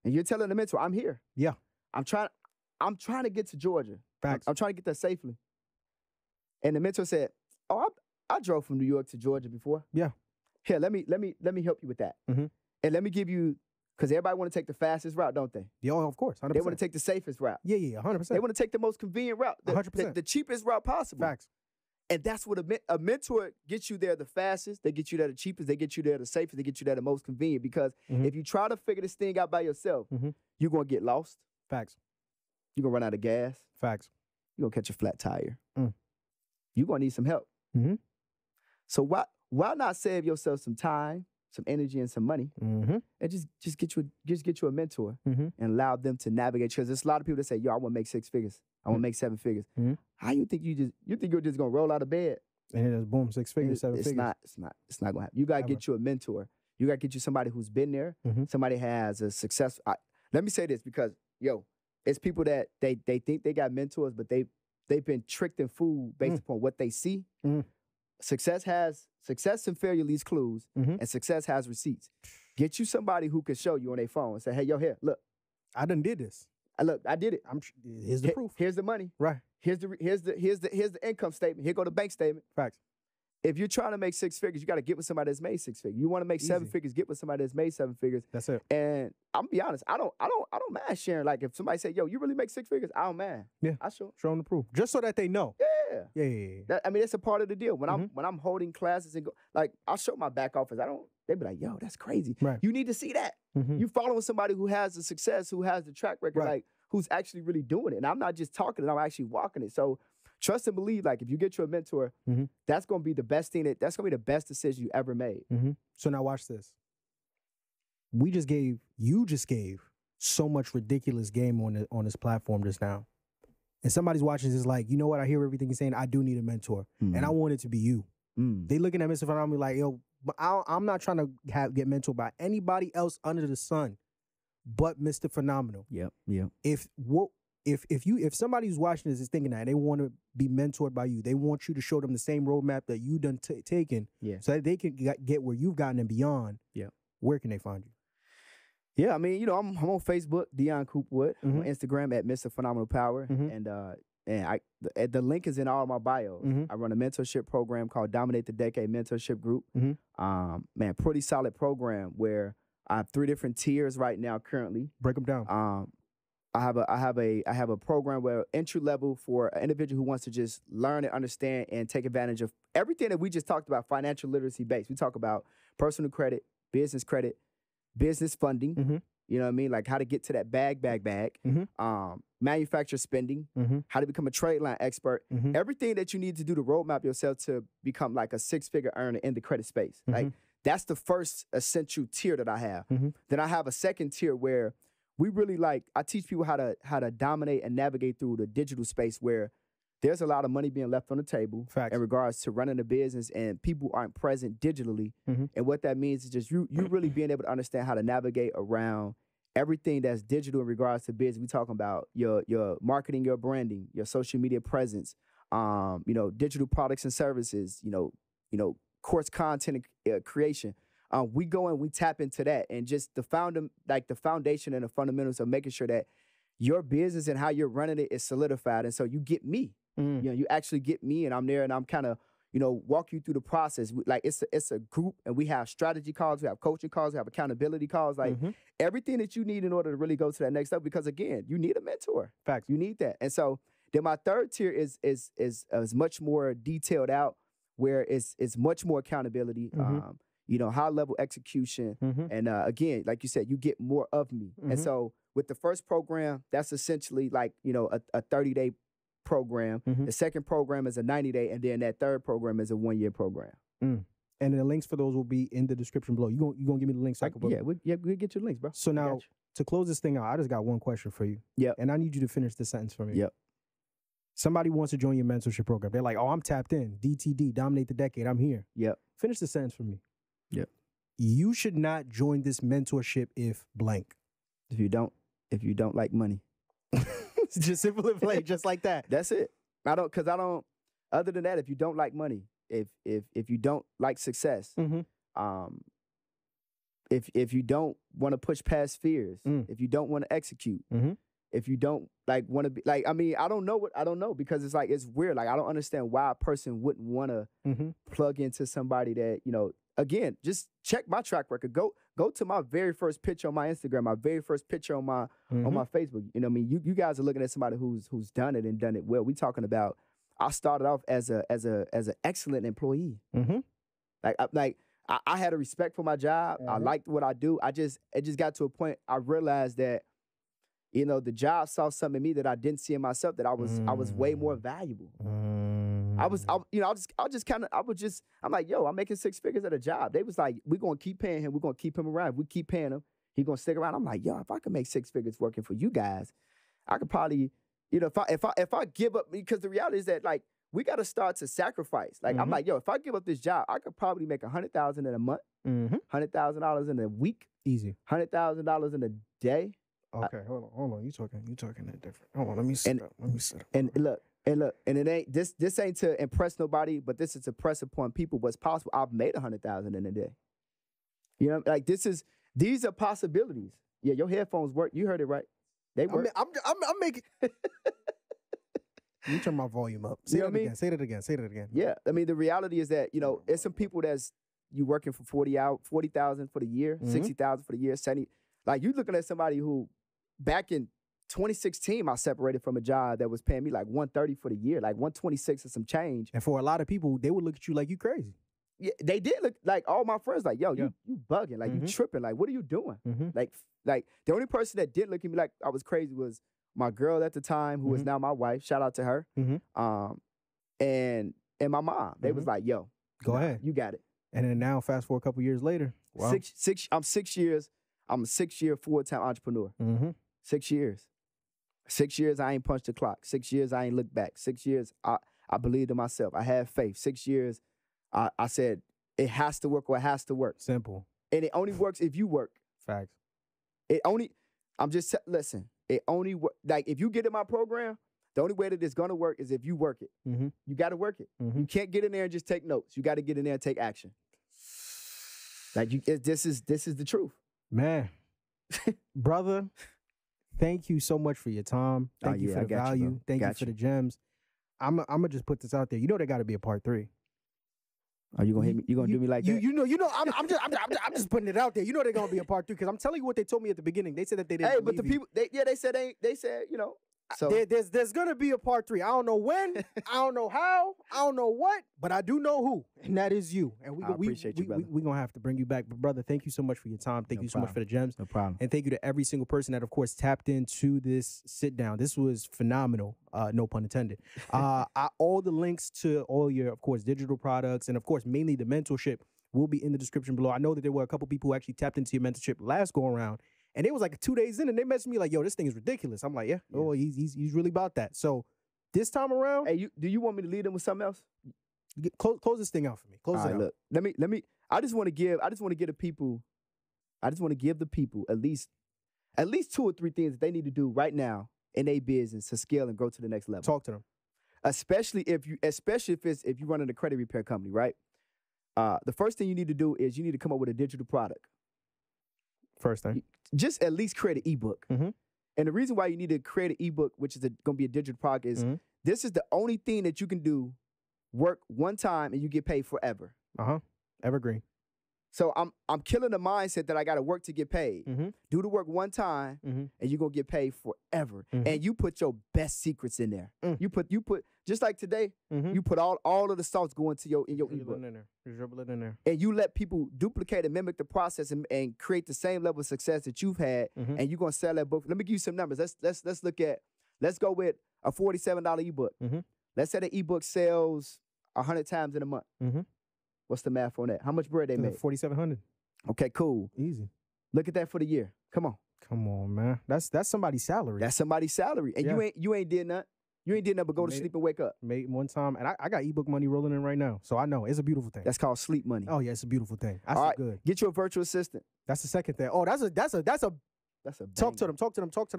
you're telling the mentor, I'm here. Yeah. I'm trying to get to Georgia. Facts. I'm trying to get there safely. And the mentor said, oh, I drove from New York to Georgia before. Yeah. Here, let me help you with that. And let me give you Because everybody want to take the fastest route, don't they? Yeah, of course. 100%. They want to take the safest route. Yeah, 100%. They want to take the most convenient route, 100%. the cheapest route possible. Facts. And that's what a mentor gets you there the fastest. They get you there the cheapest. They get you there the safest. They get you there the most convenient. Because if you try to figure this thing out by yourself, you're going to get lost. Facts. You're going to run out of gas. Facts. You're going to catch a flat tire. You're going to need some help. So why not save yourself some time, some energy, and some money, and just get you a mentor and allow them to navigate? Because there's a lot of people that say, "Yo, I want to make 6 figures. I want to make 7 figures." How you think you're just gonna roll out of bed and then just boom, 6 figures, 7 figures? It's not gonna happen. You gotta get you a mentor. You gotta get you somebody who's been there. Somebody has a success. Let me say this because it's people that they think they got mentors, but they've been tricked and fooled based upon what they see. Success and failure leaves clues, and success has receipts. Get you somebody who can show you on their phone and say, "Hey, here, look, I done did this. Look, I did it. Here's the proof. Here's the money. Right. Here's the income statement. Here go the bank statement." Facts. If you're trying to make 6 figures, you got to get with somebody that's made 6 figures. You want to make 7 figures, get with somebody that's made 7 figures. That's it. And I'm gonna be honest, I don't mind sharing. Like if somebody say, "Yo, you really make 6 figures," I don't mind. Yeah, I show them the proof, just so that they know. Yeah. That's a part of the deal. When I'm holding classes and I'll show my back office. They be like, "Yo, that's crazy." Right. You need to see that. You following somebody who has the success, who has the track record, right. Who's actually really doing it. And I'm not just talking it, I'm actually walking it. So trust and believe, if you get you a mentor, that's gonna be the best thing that's gonna be the best decision you ever made. So now watch this. You just gave so much ridiculous game on this platform just now. And somebody's watching this like, you know what? I hear everything you're saying. I do need a mentor. And I want it to be you. They looking at Mr. Phenomenal like, yo, I'm not trying to get mentored by anybody else under the sun but Mr. Phenomenal. Yep. If somebody who's watching this is thinking that they want to be mentored by you, they want you to show them the same roadmap that you done taken so that they can get where you've gotten and beyond, where can they find you? Yeah, I mean, I'm on Facebook, Dion Coopwood, on Instagram at Mr. Phenomenal Power, and the link is in all my bios. I run a mentorship program called Dominate the Decade Mentorship Group. Pretty solid program where I have 3 different tiers right now currently. Break them down. I have a program where entry level for an individual who wants to just learn and understand and take advantage of everything that we just talked about, financial literacy based. We talk about personal credit, business funding. You know what I mean? Like how to get to that bag. Manufacturer spending, how to become a trade line expert. Everything that you need to do to roadmap yourself to become like a 6-figure earner in the credit space. Like that's the first essential tier that I have. Then I have a second tier where we really I teach people how to dominate and navigate through the digital space where there's a lot of money being left on the table in regards to running a business and people aren't present digitally. And what that means is just you really being able to understand how to navigate around everything that's digital in regards to business. We talking about your marketing, your branding, your social media presence, digital products and services, course content creation. We go and we tap into that and just the foundation and the fundamentals of making sure that your business and how you're running it is solidified. And so you get me, you actually get me, and I'm there and I'm kind of, walk you through the process. It's a group, and we have strategy calls, we have coaching calls, we have accountability calls, everything that you need in order to really go to that next level. Because again, you need a mentor. Facts. You need that. And so then my third tier is much more detailed out, where it's much more accountability. High level execution. And again, like you said, you get more of me. And so with the first program, that's essentially a 30-day program. The second program is a 90-day, and then that third program is a 1-year program. And the links for those will be in the description below. You gonna give me the links? We'll get you the links, bro. So now, to close this thing out, I just got one question for you. Yeah. And I need you to finish the sentence for me. Yep. Somebody wants to join your mentorship program. They're like, "Oh, I'm tapped in. DTD, Dominate the Decade. I'm here." Yep. Finish the sentence for me. Yep. You should not join this mentorship if blank. If you don't like money. It's just simple and plain, just like that. That's it. Other than that, if you don't like money, if you don't like success, if you don't want to push past fears, if you don't want to execute, if you don't want to be I don't know because it's weird. I don't understand why a person wouldn't want to plug into somebody that, again, just check my track record. Go to my very first picture on my Instagram, my very first picture on my Facebook. You know what I mean? You guys are looking at somebody who's done it and done it well. We talking about I started off as an excellent employee. I had a respect for my job. I liked what I do. It just got to a point I realized that, you know, the job saw something in me that I didn't see in myself, that I was way more valuable. I'm like, yo, I'm making 6 figures at a job. They was like, we're going to keep paying him. We're going to keep him around. If we keep paying him, he's going to stick around. I'm like, yo, if I could make 6 figures working for you guys, I could probably, you know, if I give up, because the reality is that, like, we got to start to sacrifice. Like, I'm like, yo, if I give up this job, I could probably make $100,000 in a month, $100,000 in a week, easy, $100,000 in a day. Okay, hold on. You talking that different. Hold on, let me sit up. And look, and it ain't this ain't to impress nobody, but this is to press upon people what's possible. I've made $100,000 in a day. You know, like these are possibilities. Yeah, your headphones work. You heard it right. They work. I'm making. Let me turn my volume up. Say that again. Say that again. Yeah, I mean, the reality is that, you know, it's some people that's you working for 40,000 for the year, 60,000 for the year, 70. Like, you looking at somebody who back in 2016, I separated from a job that was paying me like $130 for the year, like $126 and some change. And for a lot of people, they would look at you like you crazy. Yeah, they did look like all my friends like, yo, you bugging, like you tripping, like what are you doing? Like the only person that did look at me like I was crazy was my girl at the time, who is now my wife. Shout out to her. And my mom. They was like, yo, go ahead, you got it. And then now, fast forward a couple years later, wow. I'm 6 years. I'm a 6-year full-time entrepreneur. 6 years. 6 years I ain't punched the clock. 6 years I ain't looked back. 6 years I believed in myself. I had faith. 6 years I said it has to work or it has to work. Simple. And it only works if you work. Facts. Listen, it only like if you get in my program, the only way that it's gonna work is if you work it. You gotta work it. You can't get in there and just take notes. You gotta get in there and take action. Like this is the truth. Man, brother, thank you so much for your time. Thank you for the value. Thank you for the gems. I'm gonna just put this out there. You know there got to be a part 3. Are you gonna hit me? You gonna do me like that? You know. I'm just putting it out there. You know they're gonna be a part 3 because I'm telling you what they told me at the beginning. They said that they didn't. Hey, but the people, they said you know. So there's gonna be a part 3. I don't know when, I don't know how, I don't know what, but I do know who, and that is you. And I appreciate you, brother. We're gonna have to bring you back. But brother, thank you so much for your time. Thank you so much for the gems. No problem. And thank you to every single person that, of course, tapped into this sit down. This was phenomenal. No pun intended. All the links to all your, of course, digital products and, of course, mainly the mentorship will be in the description below. I know that there were a couple people who actually tapped into your mentorship last go around. And it was like 2 days in, and they messaged me like, "Yo, this thing is ridiculous." I'm like, "Yeah, oh, he's really about that." So this time around, hey, do you want me to lead them with something else? Close this thing out for me. Close it out. Look, let me. I just want to give the people at least 2 or 3 things that they need to do right now in their business to scale and grow to the next level. Talk to them, especially if you're running a credit repair company, right? The first thing you need to do is you need to come up with a digital product. First thing. Just at least create an ebook. And the reason why you need to create an ebook, which is going to be a digital product, is this is the only thing that you can do, work one time and you get paid forever. Evergreen. So I'm killing the mindset that I got to work to get paid. Do the work one time and you're going to get paid forever. And you put your best secrets in there. You put just like today, you put all of the sauce go into your ebook. You dribble it in there. And you let people duplicate and mimic the process and create the same level of success that you've had, and you're going to sell that book. Let me give you some numbers. Let's go with a $47 ebook. Let's say the ebook sells 100 times in a month. What's the math on that? How much bread they made? 4,700. Okay, cool. Easy. Look at that for the year. Come on, man. That's somebody's salary. That's somebody's salary, and you ain't did nothing. You ain't did nothing but go to sleep and wake up. Made one time, and I got ebook money rolling in right now, so I know it's a beautiful thing. That's called sleep money. Oh yeah, it's a beautiful thing. That's all right, good. Get you a virtual assistant. That's the second thing. Oh, that's a. Talk to them.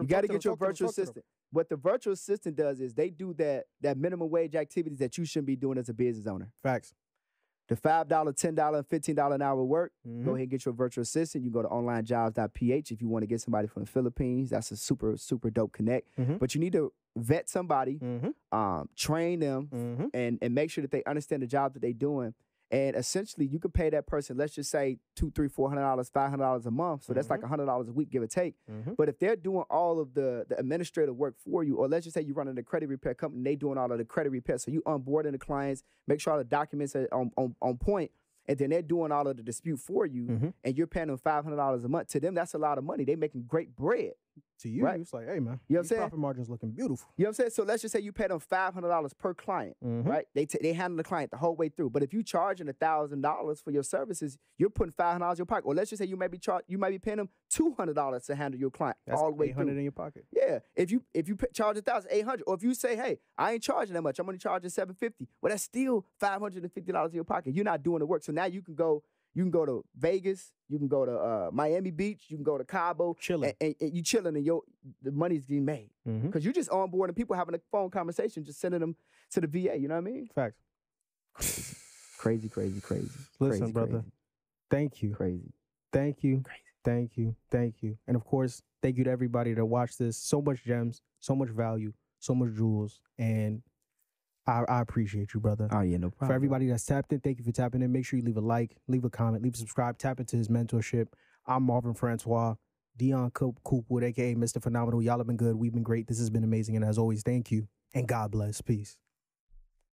You got to get your virtual assistant. What the virtual assistant does is they do that minimum wage activities that you shouldn't be doing as a business owner. Facts. The $5, $10, $15 an hour work, go ahead and get your virtual assistant. You go to onlinejobs.ph if you want to get somebody from the Philippines. That's a super, super dope connect. But you need to vet somebody, train them, and make sure that they understand the job that they're doing. And essentially, you can pay that person, let's just say $200, $300, $400, $500 a month. So that's like $100 a week, give or take. But if they're doing all of the administrative work for you, or let's just say you're running a credit repair company, they doing all of the credit repair. So you onboarding the clients, make sure all the documents are on point, and then they're doing all of the dispute for you, and you're paying them $500 a month. To them, that's a lot of money. They're making great bread. To you, right? It's like, hey, man, you know what I'm saying? Profit margin's looking beautiful. You know what I'm saying? So let's just say you pay them $500 per client, right? They handle the client the whole way through. But if you charging $1,000 for your services, you're putting $500 in your pocket. Or let's just say you might be paying them $200 to handle your client all the way through. $800 in your pocket. Yeah. If you charge $1,800, or if you say, hey, I ain't charging that much, I'm only charging $750. Well, that's still $550 in your pocket. You're not doing the work. So now you can go to Vegas, you can go to Miami Beach, you can go to Cabo, chilling, and you chilling, and the money's getting made because you just onboarding people, having a phone conversation, just sending them to the VA. You know what I mean? Facts. Crazy. Listen, brother. Crazy. Thank you. Crazy. Thank you. Crazy. Thank you. And of course, thank you to everybody that watched this. So much gems, so much value, so much jewels, and I appreciate you, brother. Oh, yeah, no problem. For everybody that's tapped in, thank you for tapping in. Make sure you leave a like, leave a comment, leave a subscribe, tap into his mentorship. I'm Marvin Francois, Dion Coopwood, a.k.a. Mr. Phenomenal. Y'all have been good. We've been great. This has been amazing. And as always, thank you. And God bless. Peace.